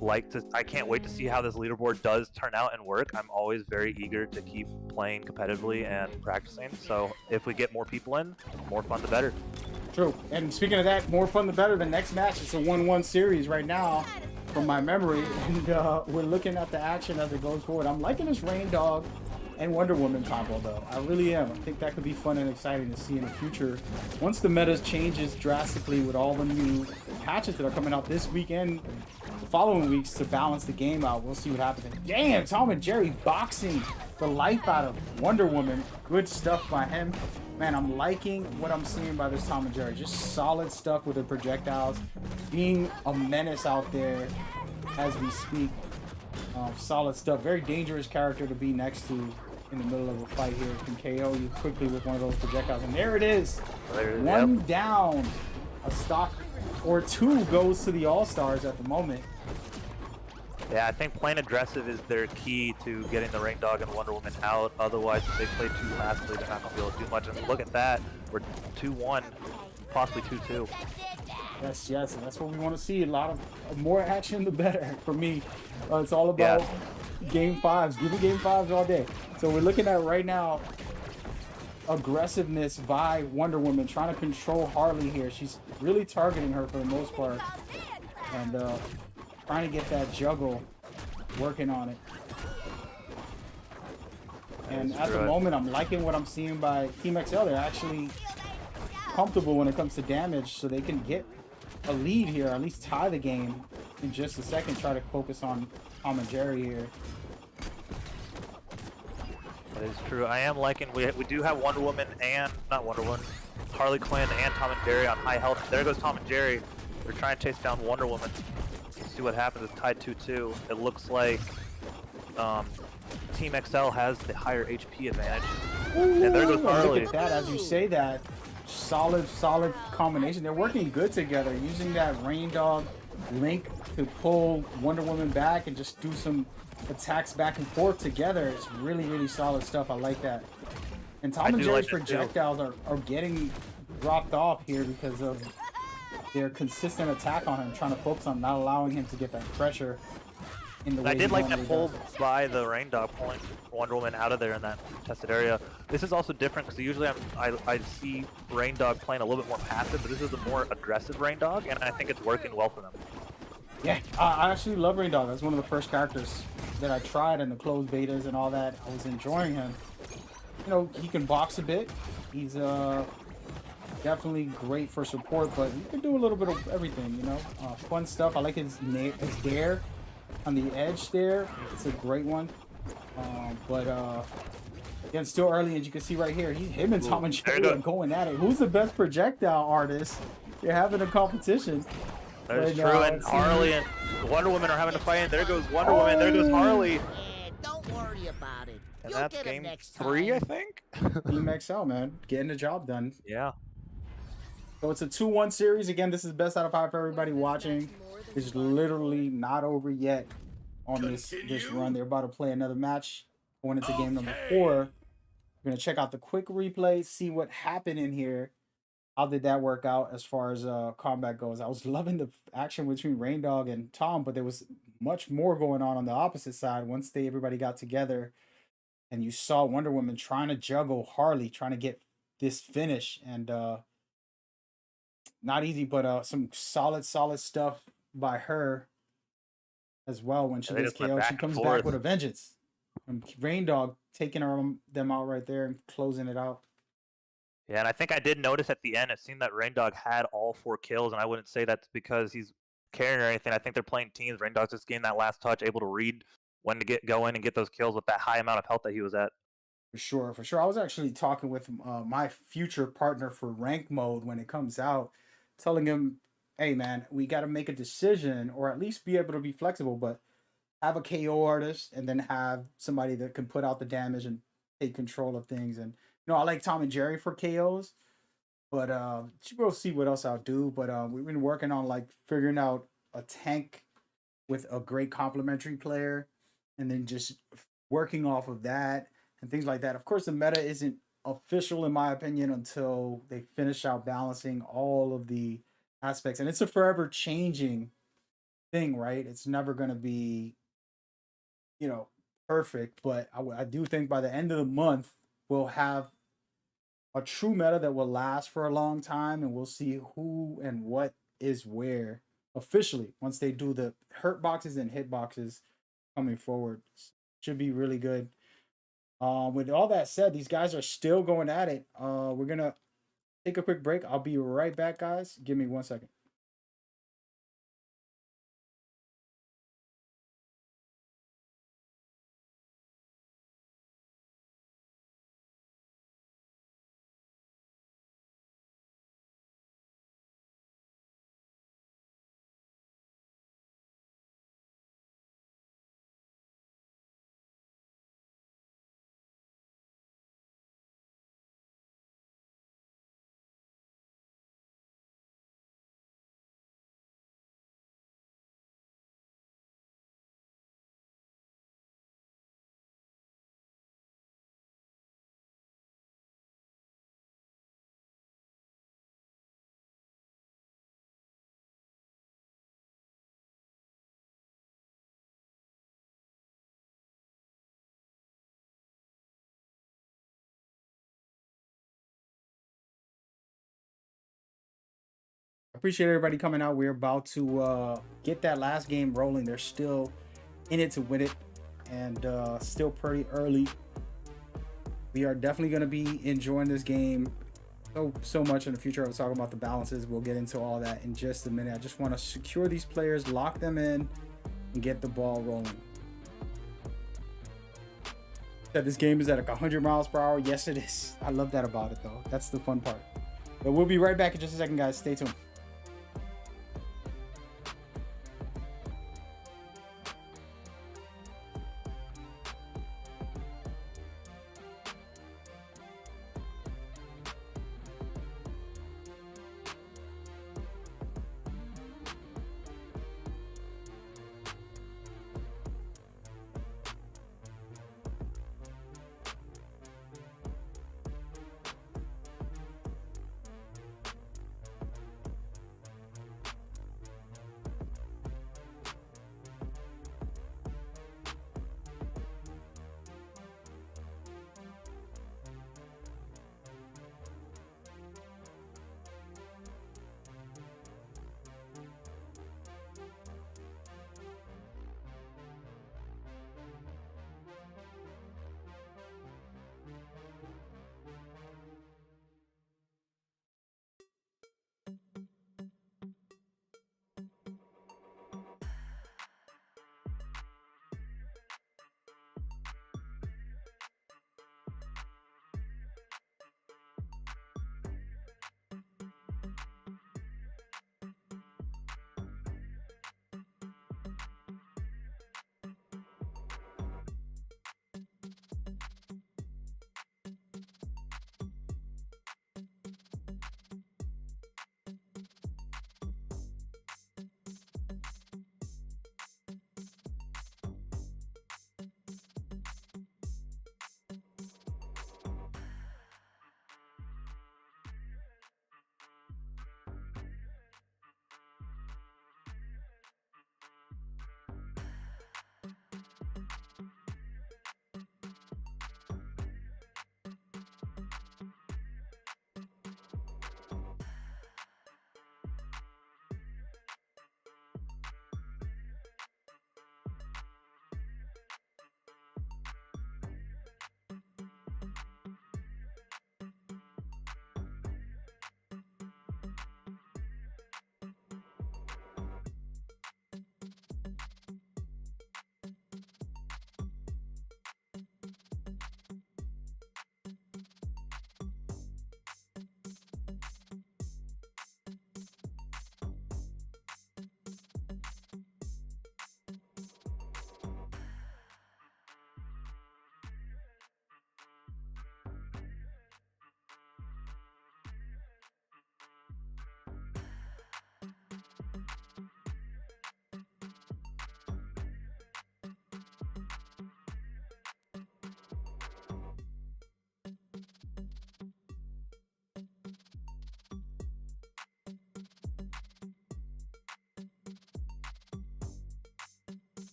can't wait to see how this leaderboard does turn out and work. I'm always very eager to keep playing competitively and practicing, so if we get more people in, more fun the better. True. And speaking of that, more fun the better. The next match is a 1-1 series right now, from my memory, and we're looking at the action as it goes forward. I'm liking this Reindog and Wonder Woman combo, though. I really am. I think that could be fun and exciting to see in the future. Once the meta changes drastically with all the new patches that are coming out this weekend, the following weeks to balance the game out, we'll see what happens. Damn, Tom and Jerry boxing the life out of Wonder Woman. Good stuff by him. Man, I'm liking what I'm seeing by this Tom and Jerry. Just solid stuff with the projectiles, being a menace out there as we speak. Solid stuff. Very dangerous character to be next to in the middle of a fight here. Can KO you quickly with one of those projectiles. And there it is. One down. A stock or two goes to the All-Stars at the moment. Yeah, I think playing aggressive is their key to getting the Reindog and Wonder Woman out. Otherwise, if they play too fastly, they're not going to be able to do much. And look at that. We're 2-1, possibly 2-2. Yes, and that's what we want to see. A lot of more action, the better for me. It's all about game fives. Give me game fives all day. So we're looking at right now aggressiveness by Wonder Woman, trying to control Harley here. She's really targeting her for the most part. And trying to get that juggle, working on it. And at the moment, I'm liking what I'm seeing by Team XL. They're actually comfortable when it comes to damage, so they can get a lead here, at least tie the game in just a second. Try to focus on Tom and Jerry here. That is true. I am liking, we do have Wonder Woman and, not Wonder Woman, Harley Quinn and Tom and Jerry on high health. There goes Tom and Jerry. They're trying to chase down Wonder Woman. Let's see what happens. It's tied 2-2. It looks like Team XL has the higher HP advantage. Ooh, and there goes Harley. Look at that. As you say that, solid combination. They're working good together, using that Reindog link to pull Wonder Woman back and just do some attacks back and forth together. It's really solid stuff. I like that. And Tom and Jerry's projectiles are getting dropped off here because of their consistent attack on him, trying to focus on not allowing him to get that pressure in the way I did like that pull does. by the Reindog, pulling Wonder Woman out of there in that tested area. This is also different because usually I see Reindog playing a little bit more passive, but this is a more aggressive Reindog, and I think it's working well for them. Yeah, I actually love Reindog. That's one of the first characters that I tried in the closed betas and all that. I was enjoying him. You know, he can box a bit. He's definitely great for support, but he can do a little bit of everything, you know. Fun stuff. I like his dare on the edge there. It's a great one. But again, still early, as you can see right here, him and Tom and Jerry are going at it. Who's the best projectile artist? They're having a competition. That is right true, now. and Harley and Wonder Woman are having to fight, and there goes Wonder Woman, there goes Harley. Yeah, don't worry about it. And You'll that's get 'em game next 3, I time. think? Team XL, man, getting the job done. Yeah. So it's a 2-1 series. Again, this is best out of 5 for everybody watching. It's literally not over yet on this run. They're about to play another match going into game number 4. We're gonna check out the quick replay, see what happened in here. How did that work out as far as combat goes? I was loving the action between Rain Dog and Tom, but there was much more going on the opposite side once everybody got together, and you saw Wonder Woman trying to juggle Harley, trying to get this finish, and not easy, but some solid stuff by her as well. When she gets KO, she comes back with a vengeance. And Rain Dog taking them out right there and closing it out. Yeah, and I think I did notice at the end, it seemed that Rain Dog had all 4 kills, and I wouldn't say that's because he's carrying or anything. I think they're playing teams. Rain Dog's just getting that last touch, able to read when to go in and get those kills with that high amount of health that he was at. For sure. I was actually talking with my future partner for rank mode when it comes out, telling him, hey man, we got to make a decision, or at least be able to be flexible, but have a KO artist and then have somebody that can put out the damage and take control of things. And you know, I like Tom and Jerry for KOs, but we'll see what else I'll do. But we've been working on like figuring out a tank with a great complementary player, and then just working off of that and things like that. Of course, the meta isn't official in my opinion until they finish out balancing all of the aspects, and it's a forever changing thing, right? It's never going to be, you know, perfect, but I do think by the end of the month we'll have a true meta that will last for a long time, and we'll see who and what is where officially once they do the hurt boxes and hit boxes coming forward. Should be really good. With all that said, these guys are still going at it. We're gonna take a quick break. I'll be right back, guys. Give me 1 second. Appreciate everybody coming out. We're about to get that last game rolling. They're still in it to win it, and still pretty early. We are definitely going to be enjoying this game so much in the future. I was talking about the balances. We'll get into all that in just a minute. I just want to secure these players, lock them in, and get the ball rolling. That this game is at like 100 miles per hour. Yes, it is. I love that about it, though. That's the fun part. But we'll be right back in just a second, guys. Stay tuned.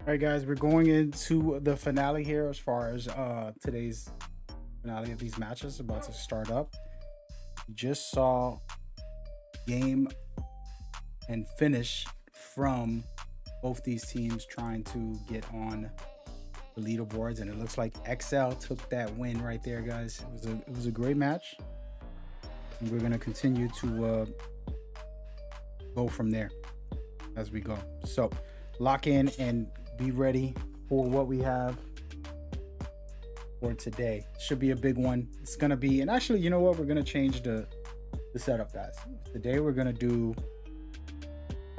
All right, guys, we're going into the finale here as far as today's finale of these matches about to start up. We just saw game and finish from both these teams trying to get on the leaderboards, and it looks like XL took that win right there, guys. It was a great match, and we're gonna continue to go from there as we go. So lock in and be ready for what we have for today. Should be a big one. It's gonna be, and actually, you know what? We're gonna change the setup, guys. Today we're gonna do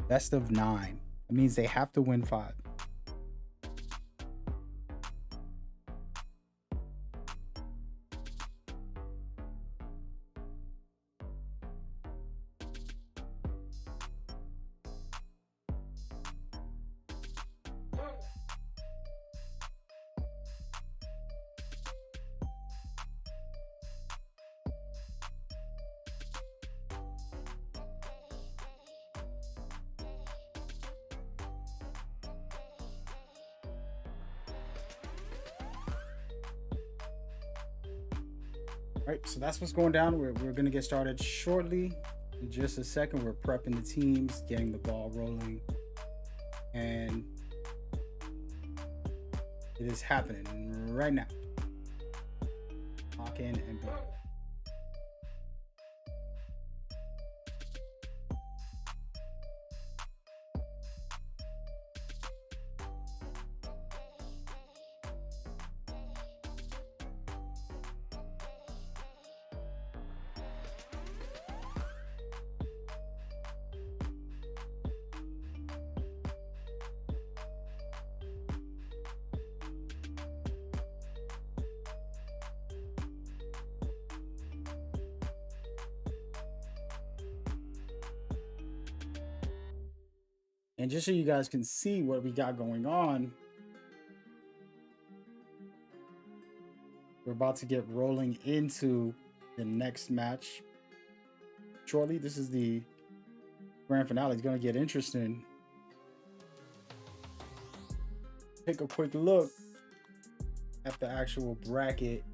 best of 9. It means they have to win 5. All right, so that's what's going down. We're going to get started shortly. In just a second, we're prepping the teams, getting the ball rolling, and it is happening right now. Lock in and go. And just so you guys can see what we got going on, we're about to get rolling into the next match shortly. This is the grand finale. It's going to get interesting. Take a quick look at the actual bracket.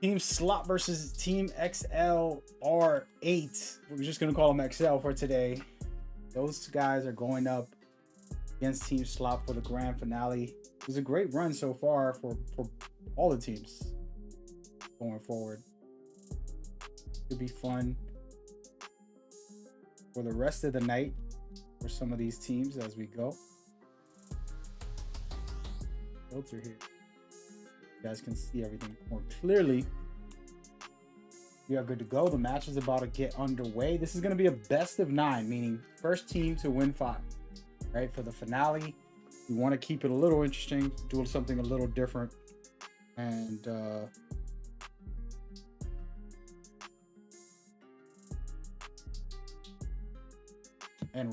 Team Slop versus Team XL R8. We're just going to call them XL for today. Those guys are going up against Team Slop for the grand finale. It was a great run so far for all the teams going forward. It'll be fun for the rest of the night for some of these teams as we go. Filter here. You guys can see everything more clearly. We are good to go. The match is about to get underway. This is going to be a best of 9, meaning first team to win 5. Right, for the finale, we want to keep it a little interesting, do something a little different, and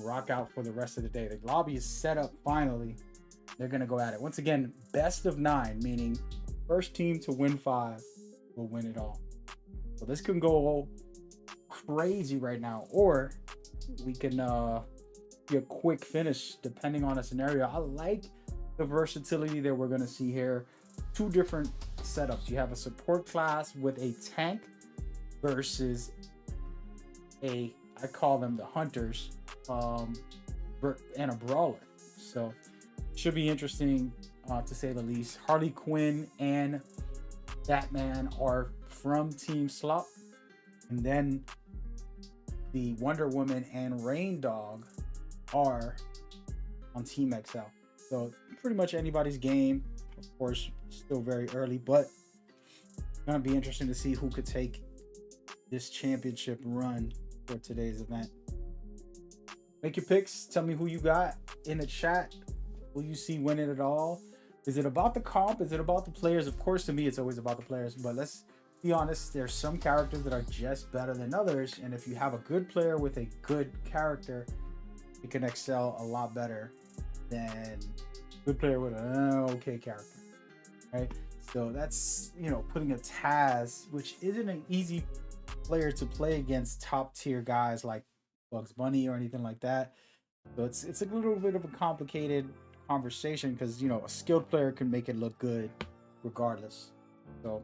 rock out for the rest of the day. The lobby is set up finally. They're going to go at it. Once again, best of 9, meaning first team to win 5 will win it all. So this can go crazy right now, or we can be a quick finish depending on a scenario. I like the versatility that we're going to see here. 2 different setups. You have a support class with a tank versus I call them the hunters, and a brawler. So should be interesting to say the least. Harley Quinn and Batman are from Team Slop, and then the Wonder Woman and Rain Dog are on Team XL. So pretty much anybody's game. Of course, still very early, but it's gonna be interesting to see who could take this championship run for today's event. Make your picks. Tell me who you got in the chat. Who you see winning it all. Is it about the comp? Is it about the players? Of course, to me, it's always about the players, but let's be honest, there's some characters that are just better than others, and if you have a good player with a good character, you can excel a lot better than a good player with an okay character, right? So that's, you know, putting a Taz, which isn't an easy player to play against top tier guys like Bugs Bunny or anything like that. So it's a little bit of a complicated conversation because, you know, a skilled player can make it look good regardless. So,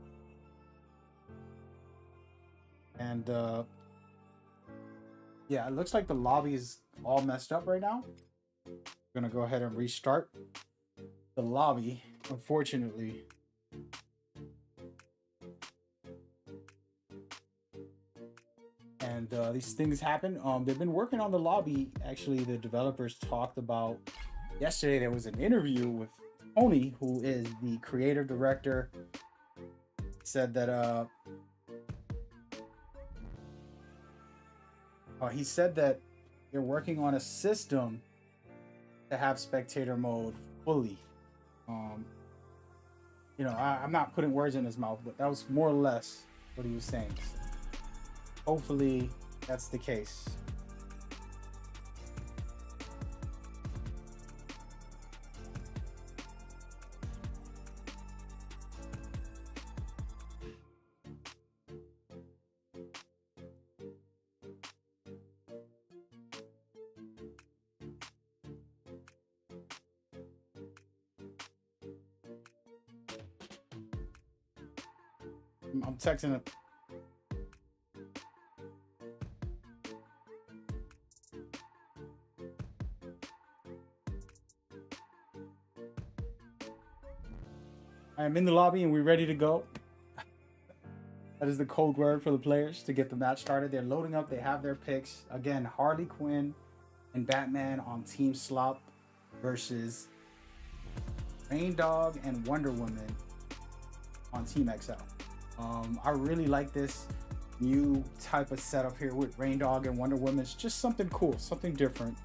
and yeah, it looks like the lobby is all messed up right now. I'm gonna go ahead and restart the lobby, unfortunately. And these things happen. They've been working on the lobby. Actually, the developers talked about yesterday. There was an interview with Tony, who is the creative director. Said that he said that they're working on a system to have spectator mode fully. You know, I'm not putting words in his mouth, but that was more or less what he was saying. Hopefully that's the case. I'm texting him. I'm in the lobby and we're ready to go. That is the code word for the players to get the match started. They're loading up. They have their picks. Again, Harley Quinn and Batman on Team Slop versus Rain Dog and Wonder Woman on Team XL. I really like this new type of setup here with Rain Dog and Wonder Woman. It's just something cool, something different.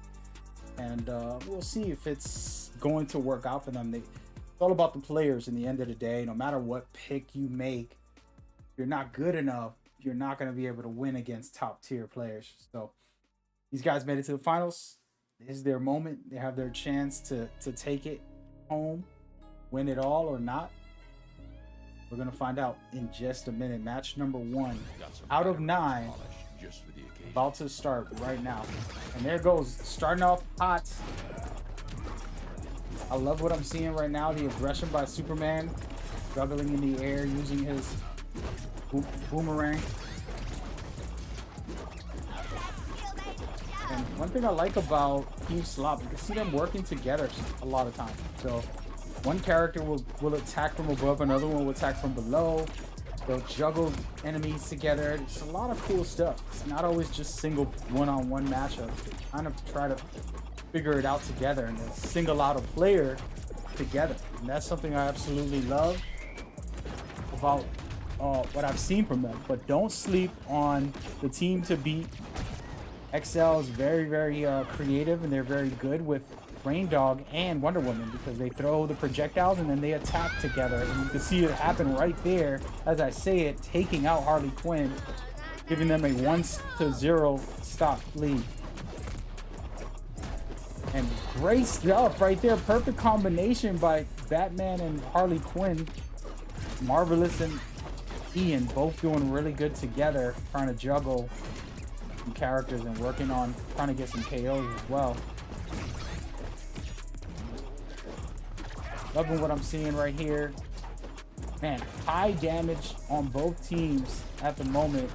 And we'll see if it's going to work out for them. It's all about the players in the end of the day. No matter what pick you make, if you're not good enough, you're not going to be able to win against top tier players. So these guys made it to the finals. This is their moment. They have their chance to take it home, win it all or not. We're going to find out in just a minute. Match number 1 out of 9 about to start right now. And there goes, starting off hot. I love what I'm seeing right now. The aggression by Superman, juggling in the air, using his boomerang. And one thing I like about Team Slop, you can see them working together a lot of times. So one character will attack from above, another one will attack from below. They'll juggle enemies together. It's a lot of cool stuff. It's not always just single one-on-one matchup. They kind of try to figure it out together and then single out a player together. And that's something I absolutely love about what I've seen from them. But don't sleep on the team to beat. XL is very, very creative, and they're very good with Rain Dog and Wonder Woman because they throw the projectiles and then they attack together. And you can see it happen right there as I say it, taking out Harley Quinn, giving them a 1-0 stop lead. And great stuff right there. Perfect combination by Batman and Harley Quinn. Marvelous and Ian both doing really good together, trying to juggle some characters and working on trying to get some KOs as well. Loving what I'm seeing right here. Man, high damage on both teams at the moment.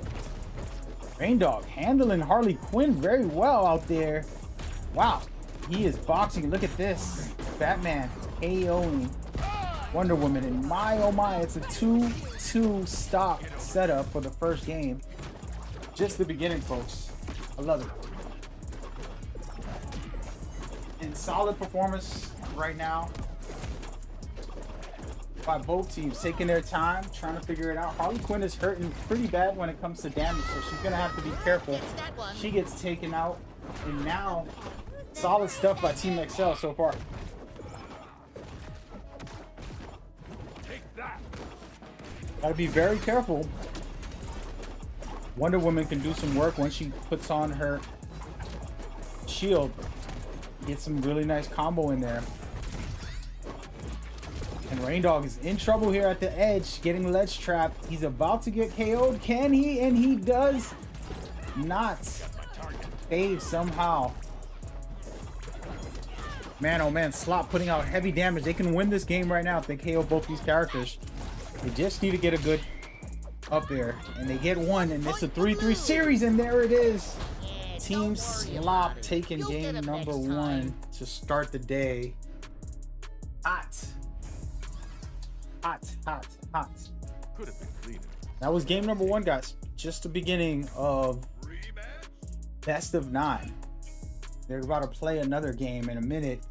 Rain Dog handling Harley Quinn very well out there. Wow, he is boxing. Look at this. Batman KOing Wonder Woman. And my, oh my, it's a 2-2 stop setup for the first game. Just the beginning, folks. I love it. And solid performance right now by both teams, taking their time, trying to figure it out. Harley Quinn is hurting pretty bad when it comes to damage, so she's gonna have to be careful. She gets taken out, and now solid stuff by Team XL so far. Gotta be very careful. Wonder Woman can do some work once she puts on her shield. Get some really nice combo in there. And Rain Dog is in trouble here at the edge, getting ledge trapped. He's about to get KO'd. Can he? And he does not. Save somehow. Man, oh man, Slop putting out heavy damage. They can win this game right now if they KO both these characters. They just need to get a good up there. And they get one, and it's a 3-3 series, and there it is. Yeah, Team don't worry Slop about it. taking You'll get game 'em number next 1 time. to start the day. Hot. Hot, hot, hot. Could have been cleaner. That was game number 1, guys. Just the beginning of best of 9. They're about to play another game in a minute,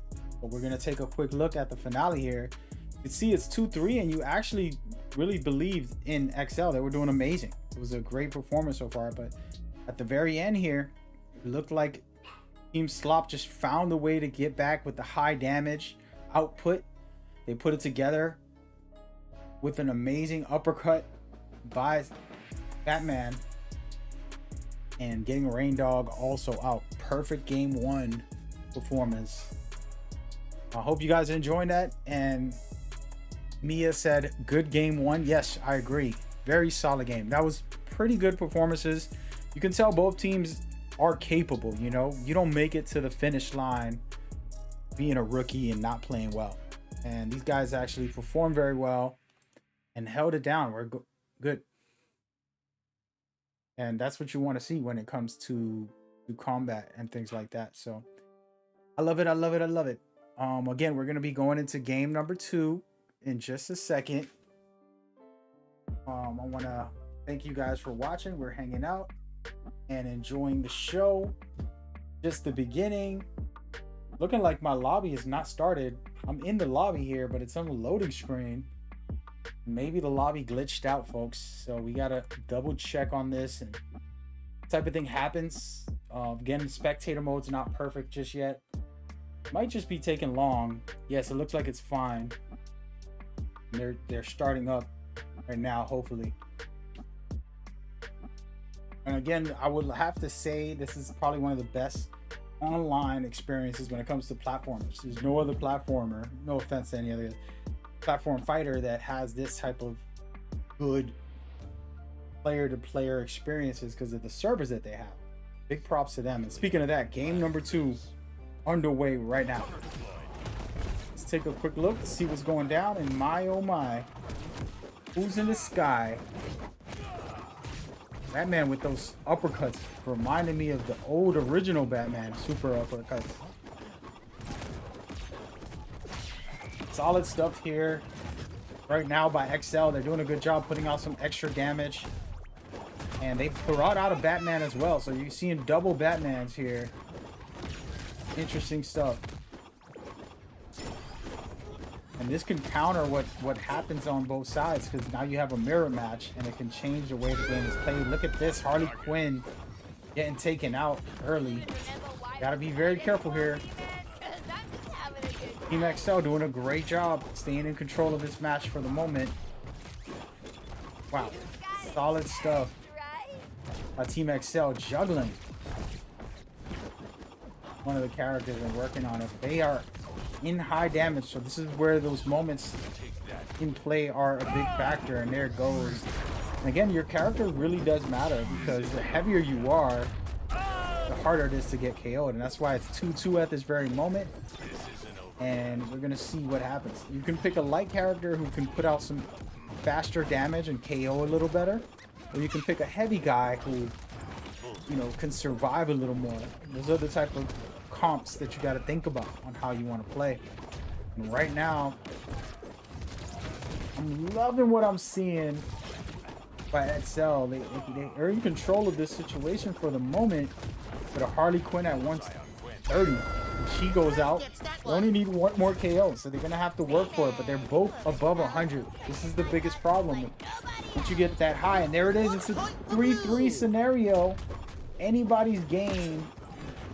but we're gonna take a quick look at the finale here. You can see it's 2-3, and you actually really believed in XL. They were doing amazing. It was a great performance so far, but at the very end here, it looked like Team Slop just found a way to get back with the high damage output. They put it together with an amazing uppercut by Batman, and getting Rain Dog also out. Perfect game 1 performance. I hope you guys are enjoying that. And Mia said good game 1. Yes, I agree. Very solid game. That was pretty good performances. You can tell both teams are capable. You know, you don't make it to the finish line being a rookie and not playing well. And these guys actually performed very well and held it down. We're good. And that's what you want to see when it comes to combat and things like that. So I love it. I love it. I love it. Again, we're going to be going into game number 2 in just a second. I want to thank you guys for watching. We're hanging out and enjoying the show. Just the beginning. Looking like my lobby is not started. I'm in the lobby here, but it's on the loading screen. Maybe the lobby glitched out, folks. So we got to double check on this. And type of thing happens. Again, spectator mode's not perfect just yet. Might just be taking long. Yes, it looks like it's fine. They're starting up right now, hopefully. And again, I would have to say this is probably one of the best online experiences when it comes to platformers. There's no other platformer, no offense to any other platform fighter, that has this type of good player-to-player experiences because of the servers that they have. Big props to them. And speaking of that, game number 2 underway right now. Let's take a quick look to see what's going down. And my oh my, who's in the sky? Batman with those uppercuts reminded me of the old original Batman super uppercuts. Solid stuff here right now by XL. They're doing a good job putting out some extra damage. And they brought out a Batman as well. So you're seeing double Batmans here. Interesting stuff. And this can counter what happens on both sides, because now you have a mirror match and it can change the way the game is played. Look at this, Harley Quinn getting taken out early. Gotta be very careful here. Team XL doing a great job staying in control of this match for the moment. Wow, solid stuff by Team XL, juggling one of the characters and working on it. They are in high damage, so this is where those moments in play are a big factor. And there it goes. And again, your character really does matter, because the heavier you are, the harder it is to get KO'd, and that's why it's 2-2 at this very moment. And we're gonna see what happens. You can pick a light character who can put out some faster damage and KO a little better, or you can pick a heavy guy who, you know, can survive a little more. Those are the type of comps that you got to think about on how you want to play. And right now, I'm loving what I'm seeing by XL. They are in control of this situation for the moment, with a Harley Quinn at 130. She goes out. They only need one more KO, so they're gonna have to work for it. But they're both above 100. This is the biggest problem. Once you get that high, and there it is. It's a 3-3 scenario. Anybody's game.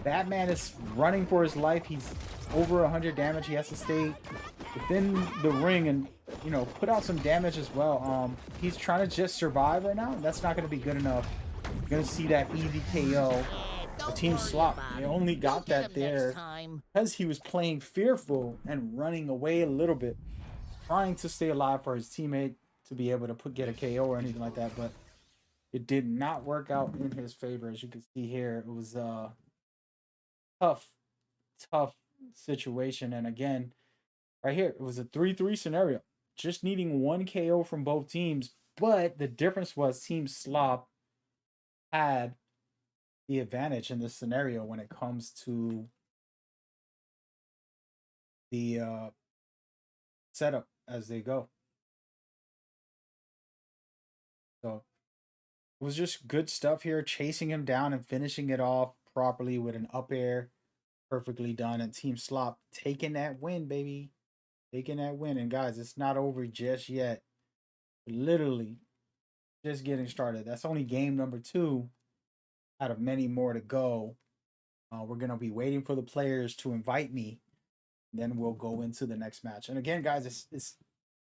Batman is running for his life. He's over 100 damage. He has to stay within the ring and, you know, put out some damage as well. He's trying to just survive right now. That's not going to be good enough. You're going to see that easy KO. The Team Slop, they only got that there because he was playing fearful and running away a little bit, trying to stay alive for his teammate to be able to get a KO or anything like that. But it did not work out in his favor. As you can see here, it was tough situation. And again, right here, it was a 3-3 scenario, just needing one KO from both teams. But the difference was Team Slop had the advantage in this scenario when it comes to the setup as they go. So it was just good stuff here, chasing him down and finishing it off properly with an up air, perfectly done. And Team Slop taking that win, baby, taking that win. And guys, it's not over just yet. Literally just getting started. That's only game number 2 out of many more to go. We're gonna be waiting for the players to invite me. Then we'll go into the next match. And again, guys, this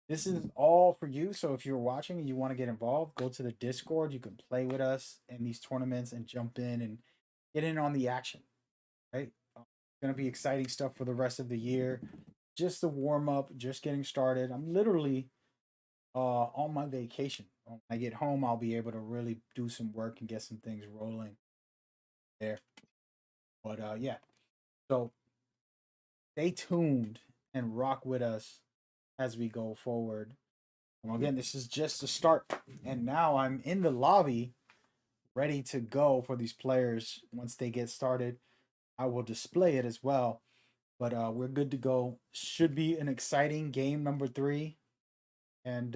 is all for you. So if you're watching and you want to get involved, go to the Discord. You can play with us in these tournaments and jump in and get in on the action. Right? It's gonna be exciting stuff for the rest of the year. Just the warm up, just getting started. I'm literally on my vacation. When I get home, I'll be able to really do some work and get some things rolling there. But yeah. So stay tuned and rock with us as we go forward. Again, this is just the start. And now I'm in the lobby ready to go for these players. Once they get started, I will display it as well. But we're good to go. Should be an exciting game number 3. And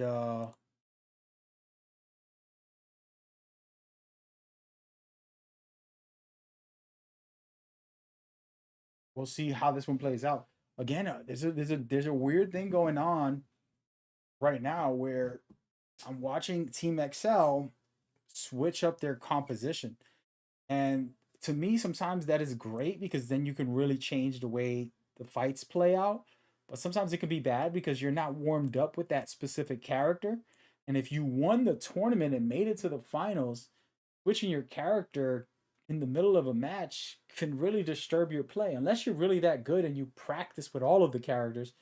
we'll see how this one plays out. Again, there's a weird thing going on right now where I'm watching Team XL switch up their composition. And to me, sometimes that is great because then you can really change the way the fights play out. But sometimes it can be bad because you're not warmed up with that specific character. And if you won the tournament and made it to the finals, switching your character in the middle of a match can really disturb your play unless you're really that good and you practice with all of the characters.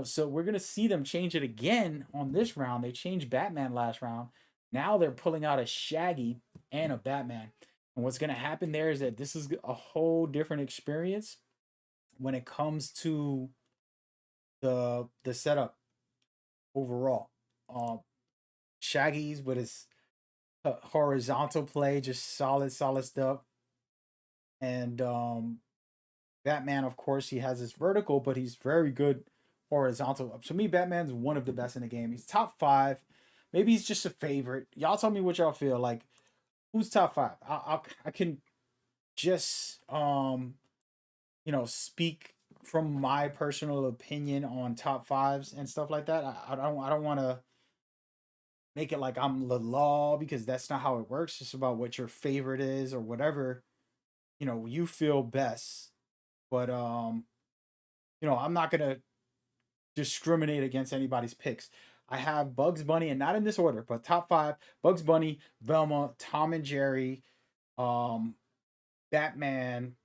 So we're going to see them change it again on this round. They changed Batman last round. Now they're pulling out a Shaggy and a Batman. And what's going to happen there is that this is a whole different experience when it comes to the setup overall. Shaggy's with his horizontal play, just solid stuff. And Batman, of course, he has his vertical, but he's very good horizontal. To me, Batman's one of the best in the game. He's top 5. Maybe he's just a favorite. Y'all tell me what y'all feel like. Who's top 5? I can just speak from my personal opinion on top 5s and stuff like that. I don't want to make it like I'm the law because that's not how it works. It's about what your favorite is or whatever you feel best. But I'm not gonna discriminate against anybody's picks. I have Bugs Bunny, and not in this order, but top 5: Bugs Bunny, Velma, Tom and Jerry, Batman,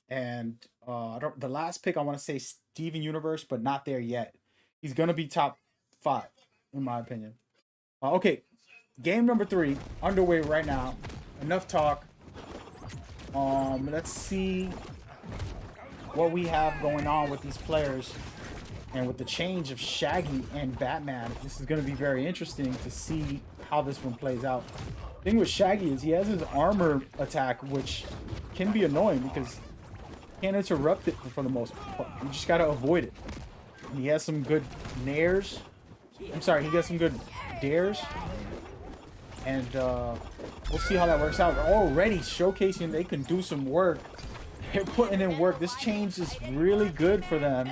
and the last pick I want to say Steven Universe, but not there yet. He's gonna be top 5 in my opinion. Okay, game number 3 underway right now. Enough talk. Let's see what we have going on with these players. And with the change of Shaggy and Batman, this is going to be very interesting to see how this one plays out. The thing with Shaggy is he has his armor attack, which can be annoying because you can't interrupt it for the most part. You just got to avoid it. And he has some good nairs. I'm sorry, he got some good dares. And we'll see how that works out. They're already showcasing they can do some work. They're putting in work. This change is really good for them.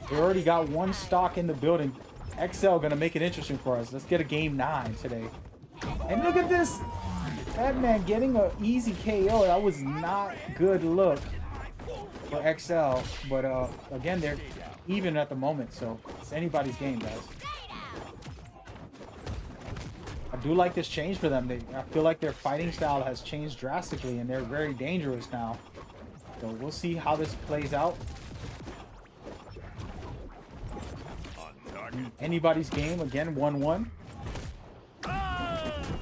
They already got one stock in the building. XL gonna make it interesting for us. Let's get a game 9 today. And look at this. Batman getting an easy KO. That was not good look for XL. But again, they're even at the moment. So it's anybody's game, guys. I do like this change for them. I feel like their fighting style has changed drastically and they're very dangerous now. So we'll see how this plays out. Anybody's game again, 1-1.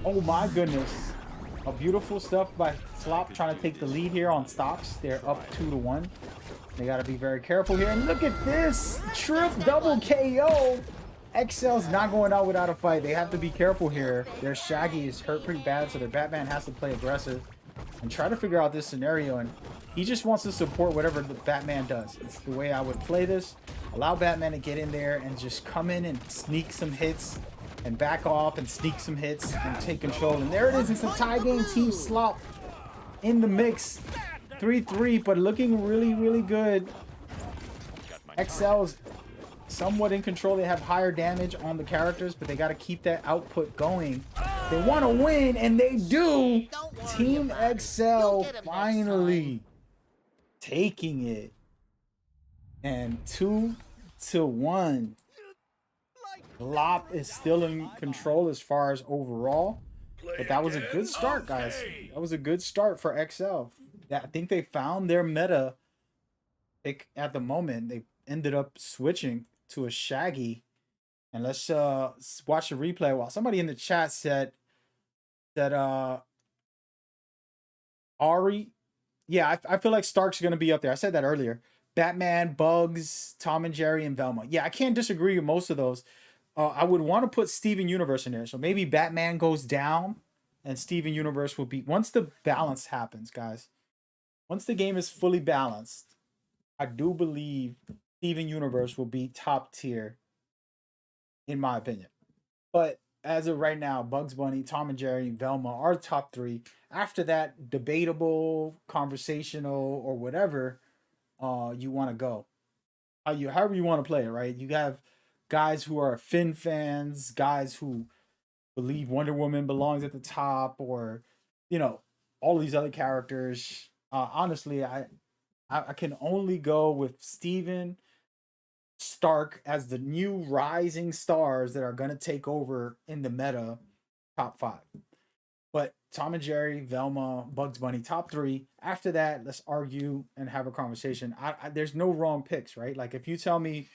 Oh my goodness. A beautiful stuff by Slop trying to take the lead here on stocks. They're up 2-1. They got to be very careful here. And look at this. Double KO. XL's not going out without a fight. They have to be careful here. Their Shaggy is hurt pretty bad, so their Batman has to play aggressive and try to figure out this scenario. And he just wants to support whatever the Batman does. It's the way I would play this. Allow Batman to get in there and just come in and sneak some hits and back off and sneak some hits and take control. And there it is. It's a tie game. Team Slop in the mix. 3-3, but looking really, really good. XL's somewhat in control. They have higher damage on the characters, but they got to keep that output going. They want to win, and they do. Team XL finally taking it. And 2-1. Lop is still in control as far as overall. But that was a good start, guys. That was a good start for XL. I think they found their meta pick at the moment. They ended up switching to a Shaggy. And let's watch the replay. While somebody in the chat said that Ari, yeah, I feel like Stark's gonna be up there. I said that earlier. Batman, Bugs, Tom and Jerry, and Velma. Yeah, I can't disagree with most of those. I would want to put Steven Universe in there. So maybe Batman goes down and Steven Universe will be, once the balance happens, guys. Once the game is fully balanced, I do believe Steven Universe will be top tier, in my opinion. But as of right now, Bugs Bunny, Tom and Jerry, Velma are top 3. After that, debatable, conversational, or whatever you want to go. However you want to play it, right? You have guys who are Finn fans, guys who believe Wonder Woman belongs at the top, or, you know, all these other characters. Honestly, I can only go with Steven, Stark as the new rising stars that are going to take over in the meta top 5. But Tom and Jerry, Velma, Bugs Bunny, top 3. After that, let's argue and have a conversation. There's no wrong picks, right? Like, if you tell me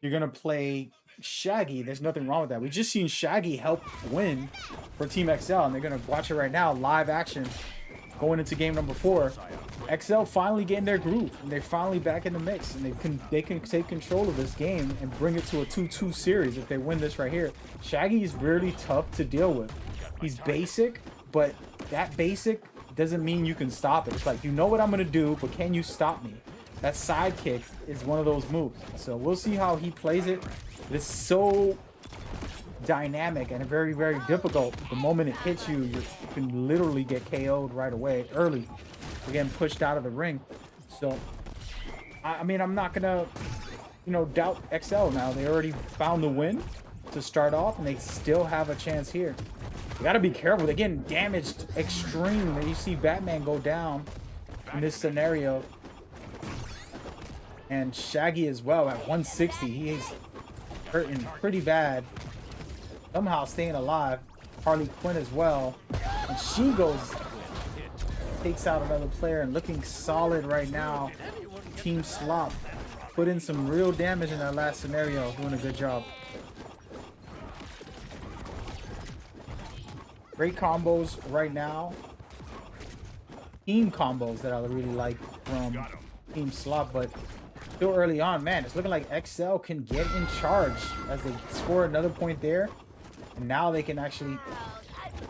you're going to play Shaggy, there's nothing wrong with that. We just seen Shaggy help win for Team XL, and they're going to watch it right now, live action, going into game number 4. XL finally getting their groove, and they're finally back in the mix, and they can take control of this game and bring it to a 2-2 series if they win this right here. Shaggy is really tough to deal with. He's basic, but that basic doesn't mean you can stop it. It's like, you know what I'm going to do, but can you stop me? That sidekick is one of those moves. So we'll see how he plays it. It's so dynamic and very, very difficult. The moment it hits you, you can literally get KO'd right away, early. You're getting pushed out of the ring. So, I mean, I'm not going to, you know, doubt XL now. They already found the win to start off, and they still have a chance here. You got to be careful. They're getting damaged extreme. You see Batman go down in this scenario. And Shaggy as well at 160. He is hurting pretty bad. Somehow staying alive. Harley Quinn as well. And she takes out another player and looking solid right now. Team Slop put in some real damage in that last scenario. Doing a good job. Great combos right now. Team combos that I really like from Team Slop, but still early on, man, it's looking like XL can get in charge as they score another point there. And now they can actually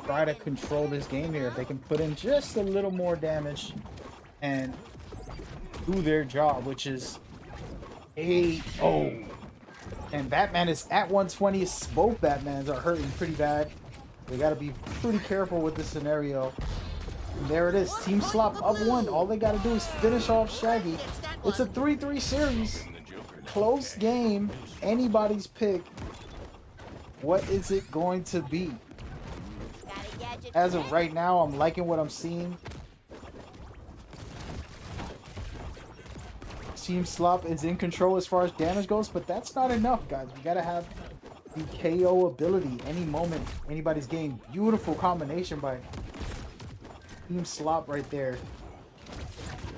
try to control this game here. If they can put in just a little more damage and do their job, which is AO. And Batman is at 120. Both Batmans are hurting pretty bad. They got to be pretty careful with this scenario. And there it is. Team Slop up 1. All they got to do is finish off Shaggy. It's a 3-3 series. Close game. Anybody's pick. What is it going to be? As of right now, I'm liking what I'm seeing. Team Slop is in control as far as damage goes, but that's not enough, guys. We got to have the KO ability any moment, anybody's game. Beautiful combination by Team Slop right there.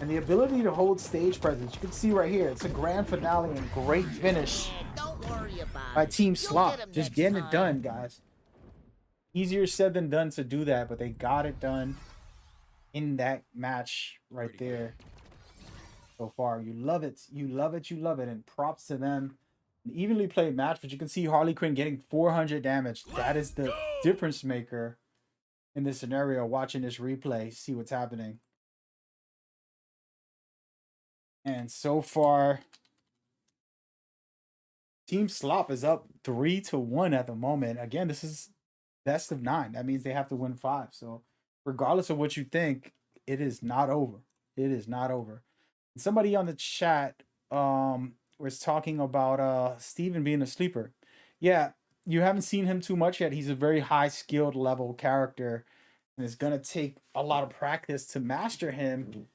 And the ability to hold stage presence. You can see right here, it's a grand finale and great finish by Team Slop. Just getting it done, guys. Easier said than done to do that, but they got it done in that match right there. so far. You love it. You love it. You love it. And props to them. An evenly played match, but you can see Harley Quinn getting 400 damage. That is the difference maker in this scenario. Watching this replay, see what's happening. And so far, Team Slop is up 3-1 at the moment. Again, this is best of 9. That means they have to win 5. So regardless of what you think, it is not over. It is not over. Somebody on the chat was talking about Steven being a sleeper. Yeah, you haven't seen him too much yet. He's a very high skilled level character, and it's gonna take a lot of practice to master him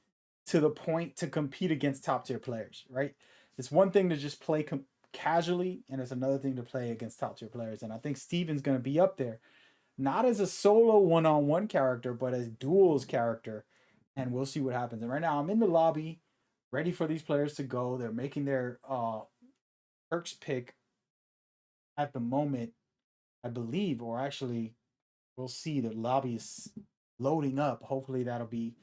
to the point to compete against top tier players, right? It's one thing to just play casually, and it's another thing to play against top tier players. And I think Steven's gonna be up there, not as a solo one-on-one character, but as duels character. And we'll see what happens. And right now I'm in the lobby, ready for these players to go. They're making their perks pick at the moment, I believe, or actually we'll see. The lobby is loading up. Hopefully that'll be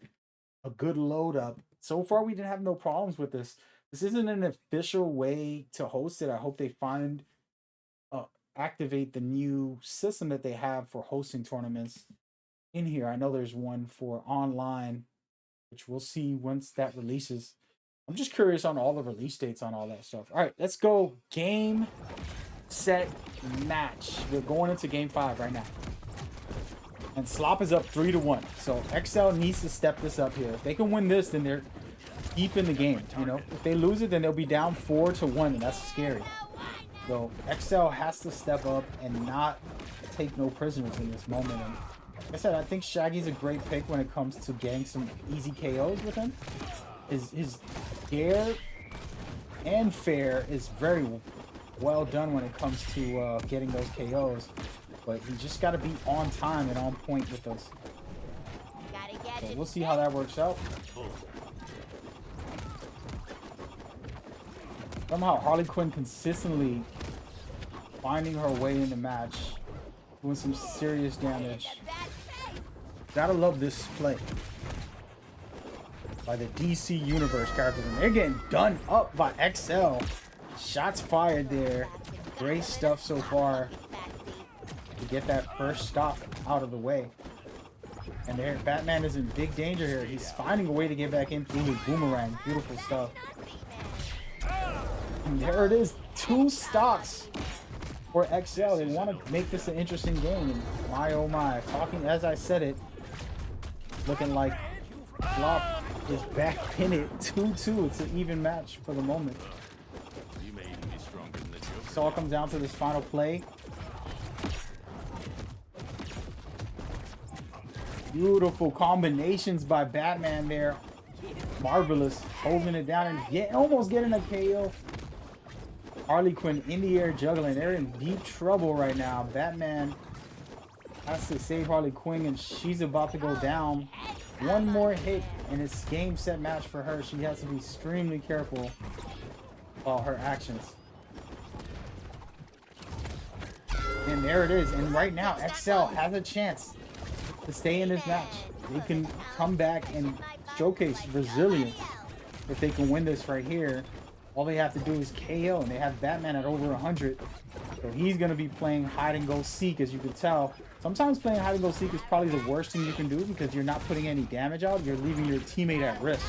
a good load up. So far we didn't have no problems with this. This isn't an official way to host it. I hope they find activate the new system that they have for hosting tournaments in here. I know there's one for online, which we'll see once that releases. I'm just curious on all the release dates on all that stuff. All right, let's go. Game, set, match. We're going into game 5 right now. And Slop is up 3-1. So XL needs to step this up here. If they can win this, then they're deep in the game. You know, if they lose it, then they'll be down 4-1, and that's scary. So XL has to step up and not take no prisoners in this moment. And like I said, I think Shaggy's a great pick when it comes to getting some easy KOs with him. His dare and fair is very well done when it comes to getting those KOs. But he just got to be on time and on point with those. So we'll see how that works out. Somehow Harley Quinn consistently finding her way in the match, doing some serious damage. Gotta love this play by the DC Universe characters. And they're getting done up by XL. Shots fired there. Great stuff so far to get that first stop out of the way. And there, Batman is in big danger here. He's finding a way to get back in through his boomerang. Beautiful stuff. And there it is. 2 stocks for XL. They want to make this an interesting game. And my oh my. Talking as I said it. Looking like Flop is back in it. 2-2. It's an even match for the moment. This all comes down to this final play. Beautiful combinations by Batman there. Marvelous. Holding it down and almost getting a KO. Harley Quinn in the air juggling. They're in deep trouble right now. Batman has to save Harley Quinn, and she's about to go down. One more hit, and it's game, set, match for her. She has to be extremely careful about her actions. And there it is. And right now, XL has a chance to stay in this match. They can come back and showcase resilience if they can win this right here. All they have to do is KO, and they have Batman at over 100. So he's going to be playing hide and go seek, as you can tell. Sometimes playing hide and go seek is probably the worst thing you can do because you're not putting any damage out. You're leaving your teammate at risk.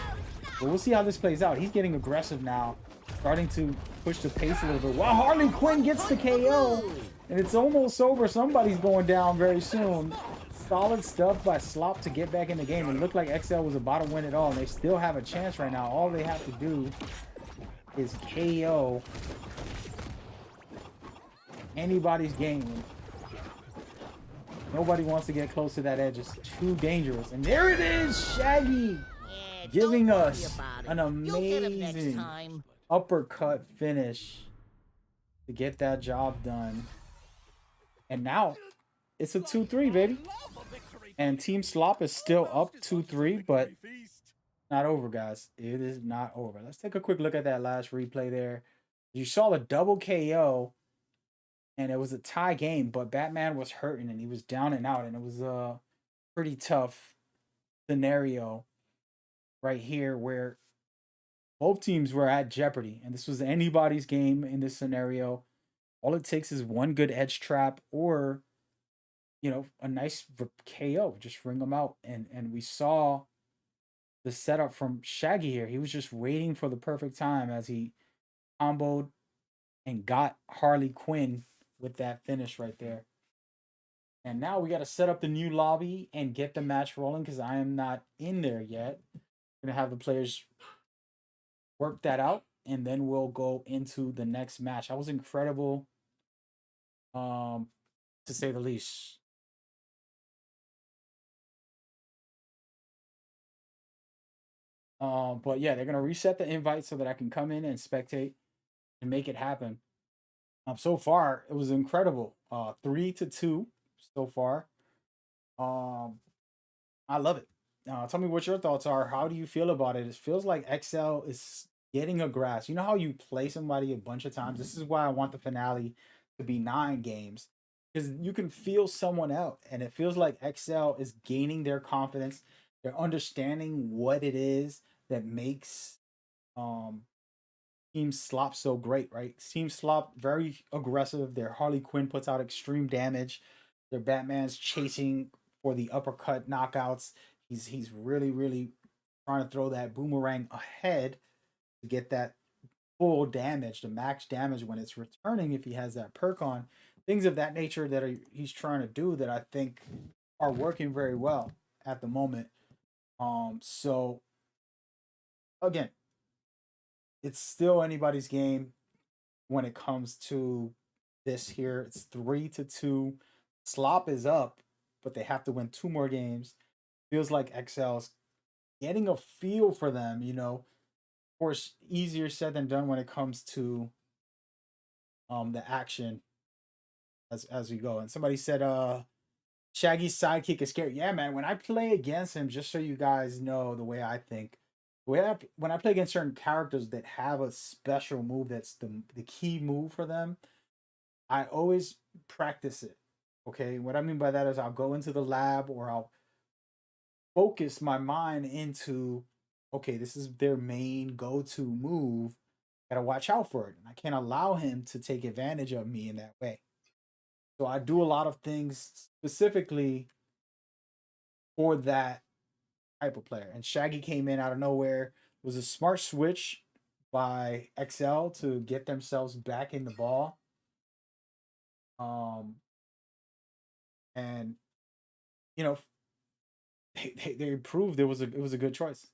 But we'll see how this plays out. He's getting aggressive now, starting to push the pace a little bit. While Harley Quinn gets the KO, and it's almost over. Somebody's going down very soon. Solid stuff by Slop to get back in the game. It looked like XL was about to win it all, and they still have a chance right now. All they have to do is KO anybody's game. Nobody wants to get close to that edge. It's too dangerous. And there it is, Shaggy, giving us an amazing uppercut finish to get that job done. And now it's a 2-3, baby. And Team Slop is still up 2-3, but not over, guys. It is not over. Let's take a quick look at that last replay there. You saw the double KO, and it was a tie game, but Batman was hurting, and he was down and out, and it was a pretty tough scenario right here where both teams were at jeopardy, and this was anybody's game in this scenario. All it takes is one good edge trap or a nice KO, just ring them out. And we saw the setup from Shaggy here. He was just waiting for the perfect time as he comboed and got Harley Quinn with that finish right there. And now we got to set up the new lobby and get the match rolling because I am not in there yet. We're going to have the players work that out, and then we'll go into the next match. That was incredible, to say the least. But yeah, they're gonna reset the invite so that I can come in and spectate and make it happen. So far it was incredible. 3-2 so far. I love it. Tell me what your thoughts are. How do you feel about it? It feels like XL is getting a grasp. You know how you play somebody a bunch of times? This is why I want the finale to be 9 games. Because you can feel someone out, and it feels like XL is gaining their confidence. They're understanding what it is that makes Team Slop so great, right? Team Slop very aggressive. Their Harley Quinn puts out extreme damage. Their Batman's chasing for the uppercut knockouts. He's really, really trying to throw that boomerang ahead to get that full damage, the max damage when it's returning if he has that perk on. Things of that nature that he's trying to do that I think are working very well at the moment. So again, it's still anybody's game when it comes to this here. It's 3-2. Slop is up, but they have to win 2 more games. Feels like XL's getting a feel for them, Of course, easier said than done when it comes to the action as we go. And somebody said Shaggy's sidekick is scary. Yeah, man, when I play against him, just so you guys know the way I think, when I play against certain characters that have a special move that's the key move for them, I always practice it. Okay, what I mean by that is I'll go into the lab or I'll focus my mind into, okay, this is their main go-to move. Gotta watch out for it. And I can't allow him to take advantage of me in that way. So I do a lot of things specifically for that type of player. And Shaggy came in out of nowhere. It was a smart switch by XL to get themselves back in the ball. And they proved it was a good choice.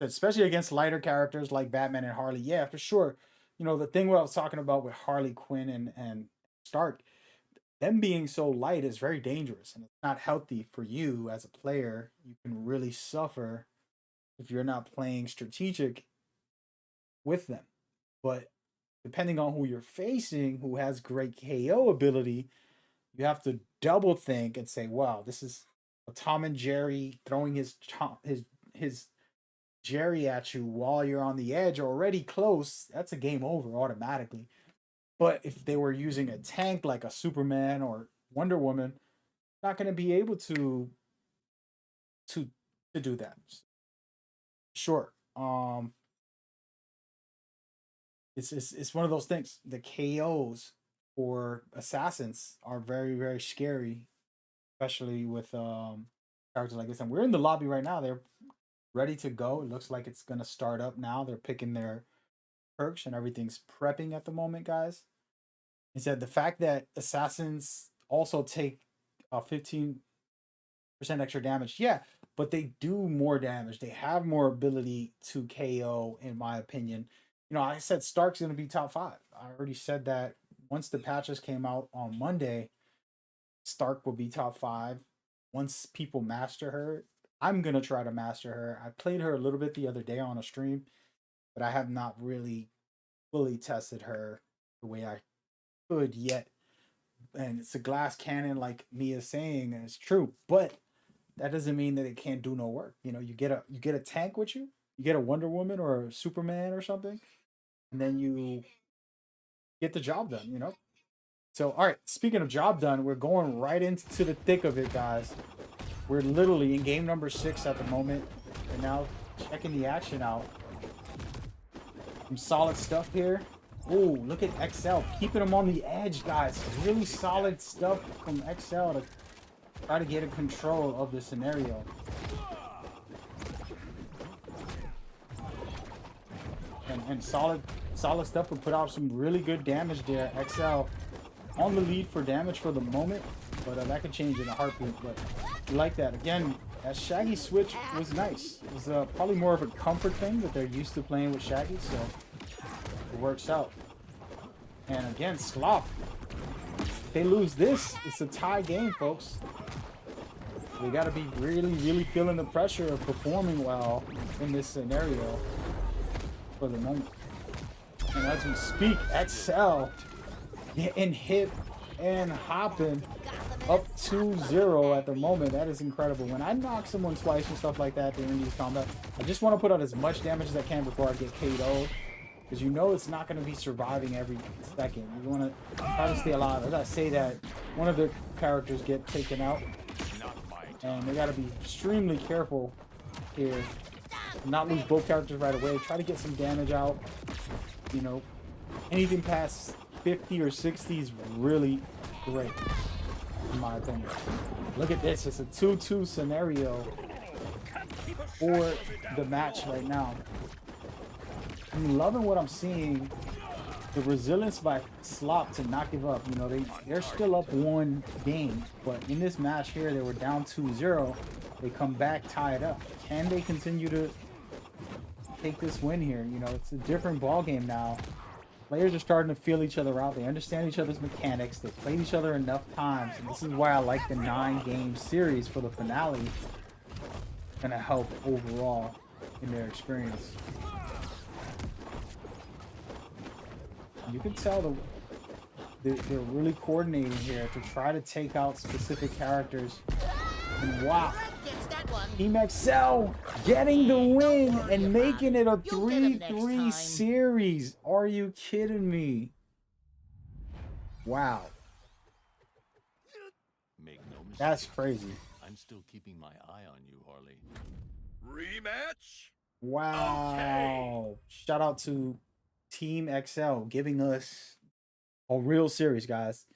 Especially against lighter characters like Batman and Harley. Yeah, for sure. The thing what I was talking about with Harley Quinn and Stark, them being so light is very dangerous and it's not healthy for you as a player. You can really suffer if you're not playing strategic with them. But depending on who you're facing, who has great KO ability, you have to double think and say, wow, this is a Tom and Jerry throwing his Jerry at you while you're on the edge already close. That's a game over automatically. But if they were using a tank like a Superman or Wonder Woman, not going to be able to do that. Sure. It's one of those things. The KOs for assassins are very, very scary, especially with characters like this. And we're in the lobby right now. They're ready to go. It looks like it's gonna start up now. They're picking their perks and everything's prepping at the moment, guys. He said the fact that assassins also take 15% extra damage. Yeah, but they do more damage. They have more ability to KO, in my opinion. I said Stark's gonna be top 5. I already said that once the patches came out on Monday, Stark will be top 5. Once people master her, I'm gonna try to master her. I played her a little bit the other day on a stream, but I have not really fully tested her the way I could yet. And it's a glass cannon, like Mia's saying, and it's true. But that doesn't mean that it can't do no work. You get a tank with you, you get a Wonder Woman or a Superman or something, and then you get the job done. So, all right. Speaking of job done, we're going right into the thick of it, guys. We're literally in game number 6 at the moment. And now checking the action out. Some solid stuff here. Oh, look at XL. Keeping him on the edge, guys. Really solid stuff from XL to try to get in control of the scenario. And solid stuff to put out some really good damage there. XL on the lead for damage for the moment, but that could change in a heartbeat. But I like that. Again, that Shaggy switch was nice. It was probably more of a comfort thing that they're used to playing with Shaggy, so it works out. And again, Slop. If they lose this, it's a tie game, folks. They got to be really feeling the pressure of performing well in this scenario for the moment. And as we speak, XL getting hit and hopping up 2-0 at the moment. That is incredible. When I knock someone twice and stuff like that during these combat, I just want to put out as much damage as I can before I get KO'd. Because you know it's not going to be surviving every second. You want to try to stay alive. As I say that, one of the characters get taken out. And they got to be extremely careful here. Not lose both characters right away. Try to get some damage out. You know, anything past 50 or 60 is really great, in my opinion. Look at this. It's a 2-2 scenario for the match right now. I'm loving what I'm seeing. The resilience by Slop to not give up. You know, they're still up 1 game, but in this match here, they were down 2-0. They come back, tie it up. Can they continue to take this win here? You know, it's a different ball game now. Players are starting to feel each other out. They understand each other's mechanics. They played each other enough times, and this is why I like the 9-game series for the finale. It's gonna help overall in their experience. You can tell they're really coordinating here to try to take out specific characters. And wow, Team XL getting the win and making it a 3-3 series. Are you kidding me? Wow. Make no mistake. That's crazy. I'm still keeping my eye on you, Harley. Rematch? Wow. Okay. Shout out to Team XL giving us a real series, guys.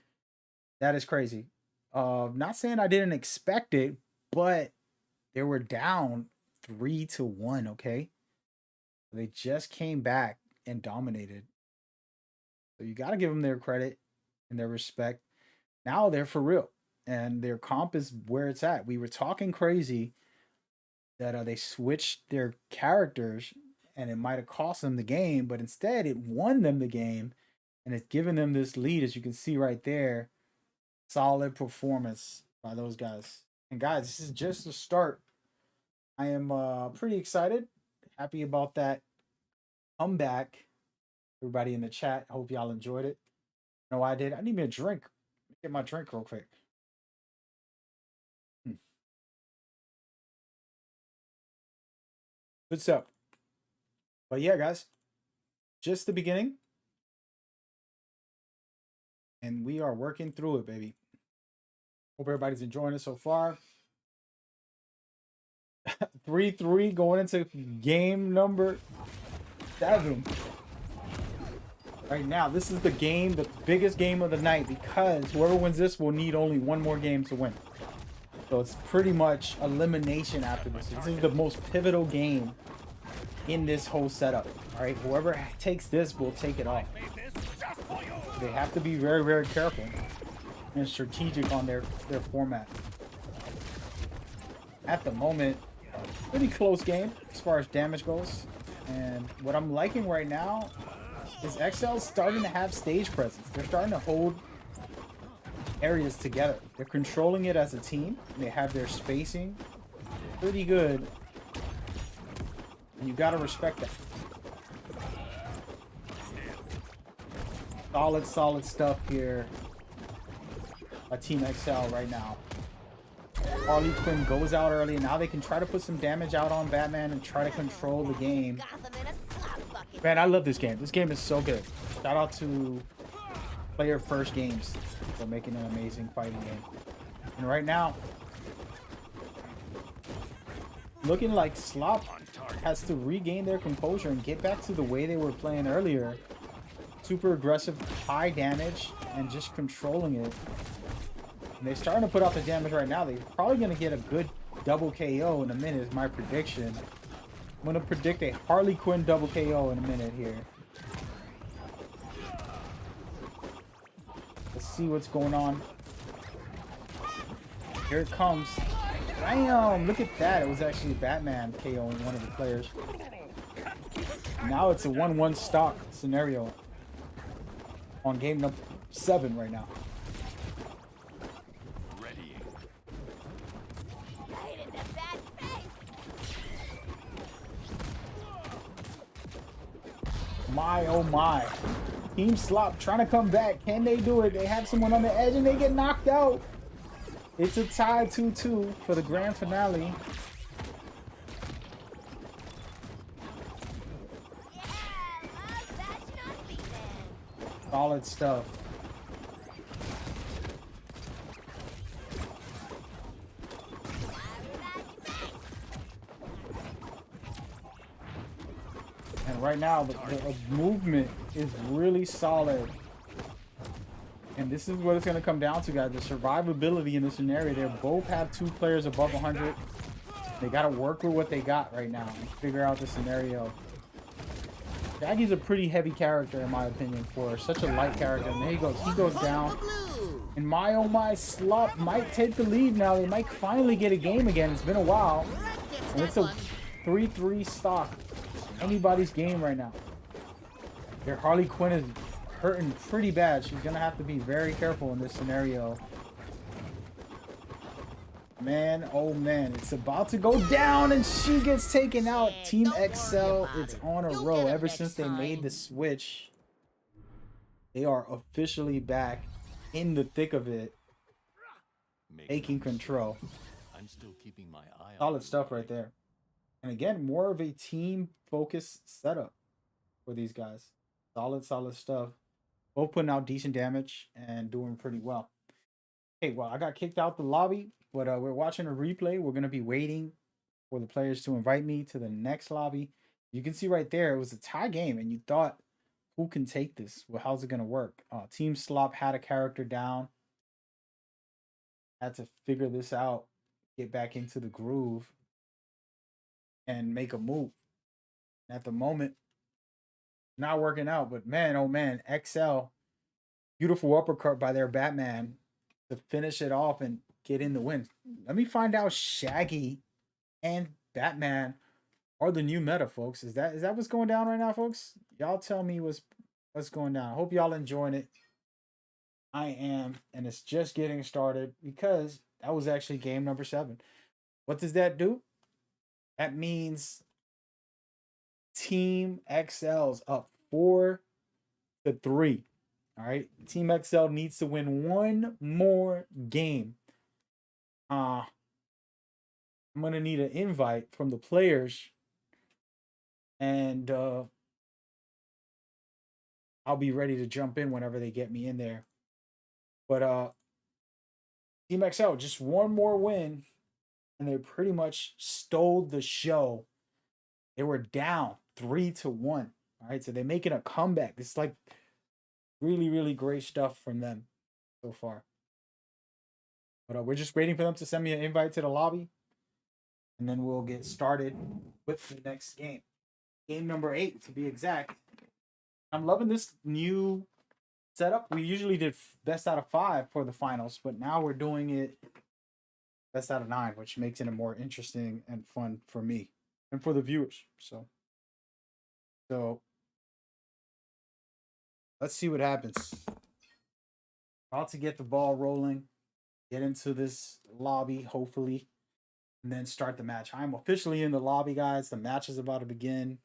That is crazy. Not saying I didn't expect it, but they were down 3-1, okay? They just came back and dominated. So you got to give them their credit and their respect. Now they're for real, and their comp is where it's at. We were talking crazy that they switched their characters and it might have cost them the game, but instead it won them the game, and it's given them this lead, as you can see right there. Solid performance by those guys. And guys, this is just the start. I am pretty excited, happy about that comeback. Everybody in the chat, hope y'all enjoyed it. No, I did. I need me a drink. Get my drink real quick. Good stuff. But yeah, guys, just the beginning. And we are working through it, baby. Hope everybody's enjoying it so far. 3-3 going into game number 7. Right now, this is the game, the biggest game of the night, because whoever wins this will need only 1 more game to win. So it's pretty much elimination after this. This is the most pivotal game in this whole setup. All right, whoever takes this will take it off. They have to be very careful and strategic on their format. At the moment, pretty close game as far as damage goes. And what I'm liking right now is XL's starting to have stage presence. They're starting to hold areas together. They're controlling it as a team. They have their spacing pretty good. And you gotta respect that. Solid stuff here by Team XL right now. Harley Quinn goes out early, and now they can try to put some damage out on Batman and try to control the game. Man, I love this game. This game is so good. Shout out to Player First Games for making an amazing fighting game. And right now, looking like Slop has to regain their composure and get back to the way they were playing earlier. Super aggressive, high damage, and just controlling it. And they're starting to put out the damage right now. They're probably going to get a good double KO in a minute is my prediction. I'm going to predict a Harley Quinn double KO in a minute here. Let's see what's going on. Here it comes. Bam! Look at that. It was actually Batman KOing one of the players. Now it's a 1-1 stock scenario on game number 7 right now. Ready. Right in the bad face. My, oh my. Team Slop trying to come back. Can they do it? They have someone on the edge and they get knocked out. It's a tie 2-2 for the grand finale. Yeah, love that nothing then. Solid stuff. And right now, the movement is really solid. And this is what it's going to come down to, guys. The survivability in this scenario. They both have 2 players above 100. They got to work with what they got right now and figure out the scenario. Shaggy's a pretty heavy character, in my opinion, for such a light character. And there he goes. He goes down. And my, oh my, Slop might take the lead now. They might finally get a game again. It's been a while. And it's a 3-3 stock. Anybody's game right now. Their Harley Quinn is hurting pretty bad. She's gonna have to be very careful in this scenario. Man, oh man, it's about to go down and she gets taken out. Team XL, it's on a roll. Ever since they made the switch, they are officially back in the thick of it, taking control. I'm still keeping my eye on Solid you, stuff Harley. right there. And again, more of a team focused setup for these guys. Solid stuff. Both putting out decent damage and doing pretty well. Hey, well, I got kicked out the lobby, but we're watching a replay. We're going to be waiting for the players to invite me to the next lobby. You can see right there, it was a tie game, and you thought, who can take this? Well, how's it going to work? Team Slop had a character down. Had to figure this out, get back into the groove, and make a move. At the moment, not working out, but man, oh man, XL, beautiful uppercut by their Batman to finish it off and get in the win. Let me find out Shaggy and Batman are the new meta, folks. Is that what's going down right now, folks? Y'all tell me what's going down. I hope y'all enjoying it. I am, and it's just getting started because that was actually game number 7. What does that do? That means Team XL's up 4-3. All right. Team XL needs to win one more game. I'm gonna need an invite from the players, and I'll be ready to jump in whenever they get me in there. But Team XL, just one more win, and they pretty much stole the show. They were down 3-1. All right, so they're making a comeback. It's like really, really great stuff from them so far. But we're just waiting for them to send me an invite to the lobby, and then we'll get started with the next game. Game number 8, to be exact. I'm loving this new setup. We usually did best out of 5 for the finals, but now we're doing it best out of 9, which makes it a more interesting and fun for me and for the viewers. So let's see what happens. About to get the ball rolling, get into this lobby, hopefully, and then start the match. I'm officially in the lobby, guys. The match is about to begin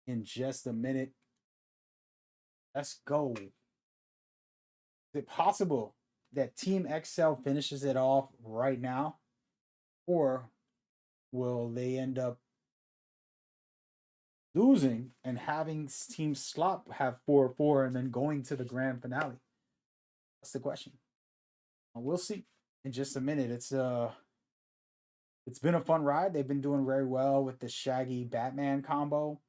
in just a minute. Let's go. Is it possible that Team XL finishes it off right now? Or will they end up losing and having Team Slop have 4-4 and then going to the grand finale? That's the question. We'll see in just a minute. It's It's been a fun ride. They've been doing very well with the Shaggy Batman combo.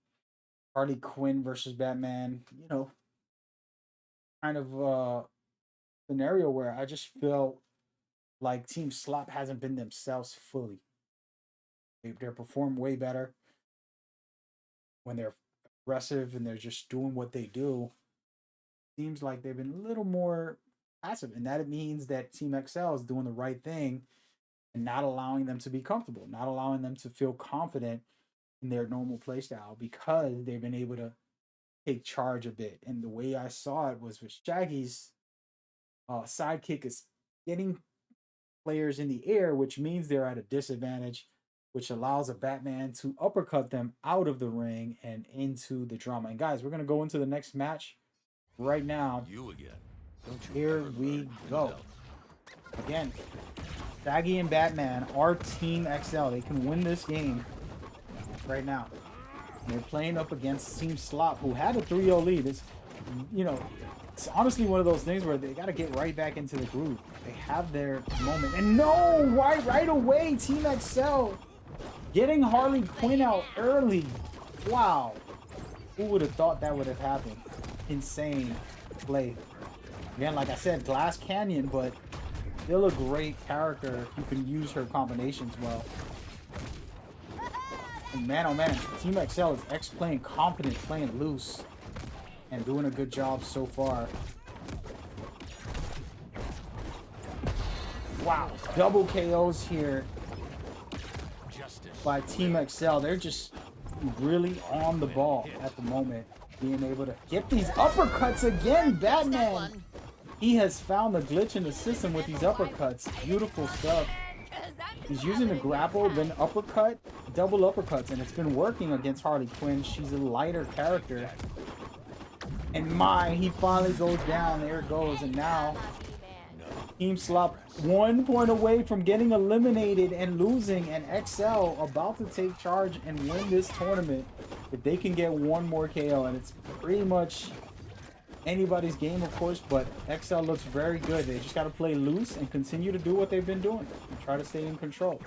Harley Quinn versus Batman, you know, kind of scenario where I just feel like Team Slop hasn't been themselves fully. They're performed way better when they're aggressive and they're just doing what they do. Seems like they've been a little more passive, and that it means that Team XL is doing the right thing and not allowing them to be comfortable, not allowing them to feel confident in their normal playstyle because they've been able to take charge a bit. And the way I saw it was with Shaggy's sidekick is getting players in the air, which means they're at a disadvantage, which allows a Batman to uppercut them out of the ring and into the drama. And guys, we're going to go into the next match right now. You again. Don't you Here ever we learn go. without- Again, Shaggy and Batman are Team XL. They can win this game right now. And they're playing up against Team Slop, who had a 3-0 lead. It's, you know, it's honestly one of those things where they got to get right back into the groove. They have their moment. And no, right away, Team XL getting Harley Quinn out early. Wow. Who would have thought that would have happened? Insane play. Again, like I said, Glass Canyon, but still a great character if you can use her combinations well. And man, oh man, Team XL is playing confident, playing loose, and doing a good job so far. Wow, double KOs here Justice. by Team XL. They're just really on the ball at the moment, being able to get these uppercuts again. Batman, he has found the glitch in the system with these uppercuts. Beautiful stuff. He's using the grapple, then uppercut, double uppercuts, and it's been working against Harley Quinn. She's a lighter character. And he finally goes down. There it goes. And now Team Slop 1 point away from getting eliminated and losing, and XL about to take charge and win this tournament if they can get one more KO. And it's pretty much anybody's game, of course, but XL looks very good. They just got to play loose and continue to do what they've been doing and try to stay in control.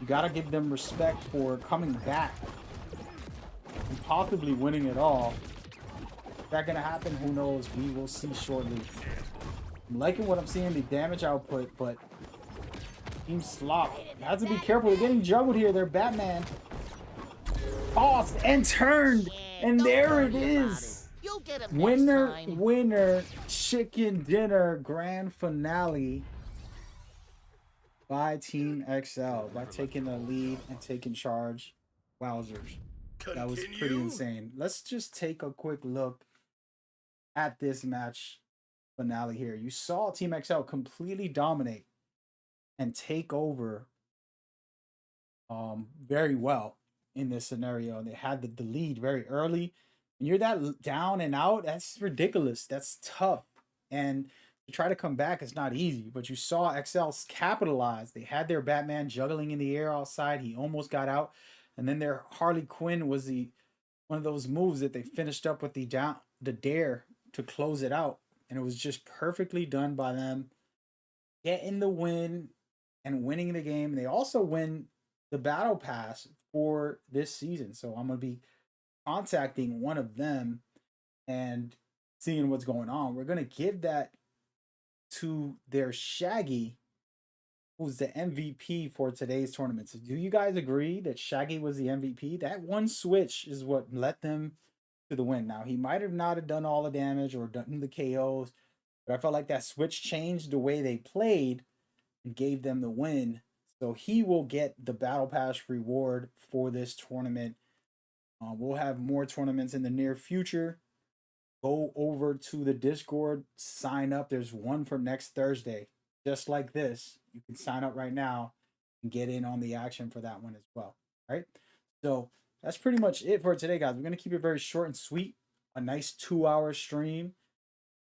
You got to give them respect for coming back and possibly winning it all. Is that going to happen? Who knows? We will see shortly. I'm liking what I'm seeing, the damage output, but Team Slop has to be careful. They're getting juggled here. They're Batman. Tossed and turned, and there it is. You'll get him next Winner, time. winner, chicken dinner grand finale by Team XL by taking the lead and taking charge. Wowzers. That was pretty Continue. insane. Let's just take a quick look at this match finale here. You saw Team XL completely dominate and take over very well in this scenario. And they had the lead very early. When you're that down and out, that's ridiculous. That's tough. And to try to come back is not easy. But you saw XL's capitalize. They had their Batman juggling in the air outside. He almost got out. And then their Harley Quinn was one of those moves that they finished up with the dare to close it out. And it was just perfectly done by them. Getting the win and winning the game. They also win the battle pass for this season. So I'm going to be contacting one of them and seeing what's going on. We're going to give that to their Shaggy, who's the MVP for today's tournament. So do you guys agree that Shaggy was the MVP? That one switch is what led them to the win. Now, he might have not have done all the damage or done the KOs, but I felt like that switch changed the way they played and gave them the win. So he will get the Battle Pass reward for this tournament. We'll have more tournaments in the near future. Go over to the Discord, sign up. There's one for next Thursday, just like this. You can sign up right now and get in on the action for that one as well. All right. So that's pretty much it for today, guys. We're going to keep it very short and sweet. A nice 2-hour stream.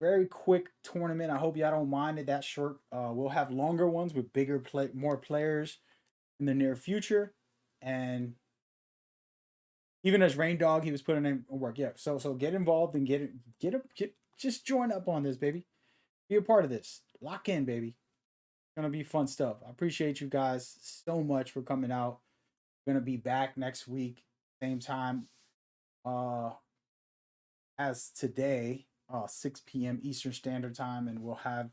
Very quick tournament. I hope y'all don't mind it that short. We'll have longer ones with more players in the near future. And even as Rain Dog, he was putting in work. Yeah. So get involved and just join up on this, baby. Be a part of this. Lock in, baby. gonna be fun stuff. I appreciate you guys so much for coming out. Gonna be back next week, same time as today, 6 p.m. Eastern Standard Time, and we'll have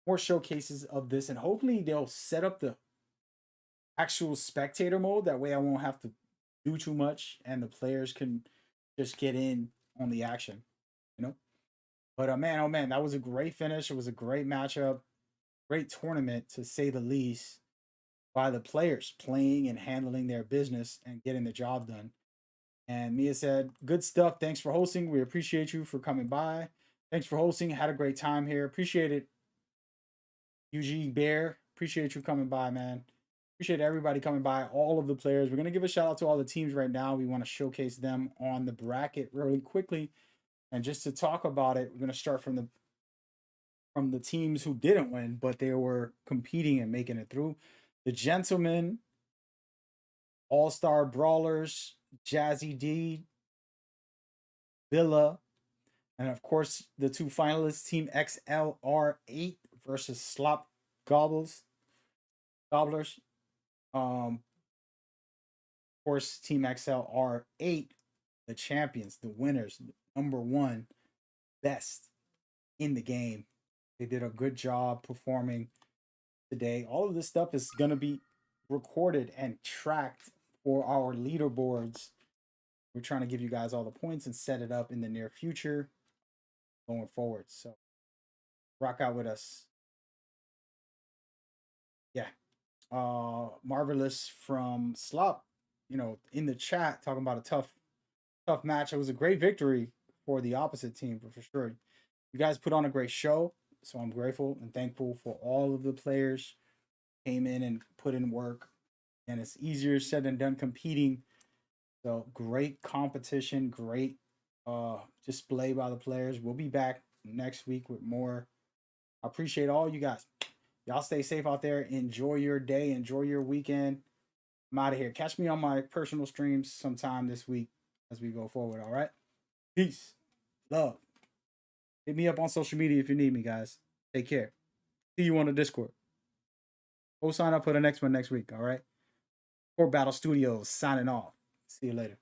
more showcases of this, and hopefully they'll set up the actual spectator mode. That way I won't have to do too much and the players can just get in on the action, you know? But man, oh man, that was a great finish. It was a great matchup, great tournament to say the least, by the players playing and handling their business and getting the job done. And Mia said, good stuff. Thanks for hosting. We appreciate you for coming by. Thanks for hosting. Had a great time here. Appreciate it. UG Bear, appreciate you coming by, man. Appreciate everybody coming by, all of the players. We're going to give a shout out to all the teams right now. We want to showcase them on the bracket really quickly. And just to talk about it, we're going to start from the teams who didn't win, but they were competing and making it through. The Gentlemen, All-Star Brawlers, Jazzy D, Villa, and of course the two finalists, Team XLR8 versus Slop Gobblers. Of course, Team XLR8, the champions, the winners, number one, best in the game. They did a good job performing today. All of this stuff is going to be recorded and tracked for our leaderboards. We're trying to give you guys all the points and set it up in the near future going forward. So rock out with us. Yeah. Marvelous from Slop, in the chat talking about a tough match. It was a great victory for the opposite team, but for sure. You guys put on a great show. So I'm grateful and thankful for all of the players came in and put in work. And it's easier said than done competing. So great competition, great display by the players. We'll be back next week with more. I appreciate all you guys. Y'all stay safe out there. Enjoy your day. Enjoy your weekend. I'm out of here. Catch me on my personal streams sometime this week as we go forward. All right. Peace. Love. Hit me up on social media if you need me, guys. Take care. See you on the Discord. Go sign up for the next one next week. All right. Court Battle Studios signing off. See you later.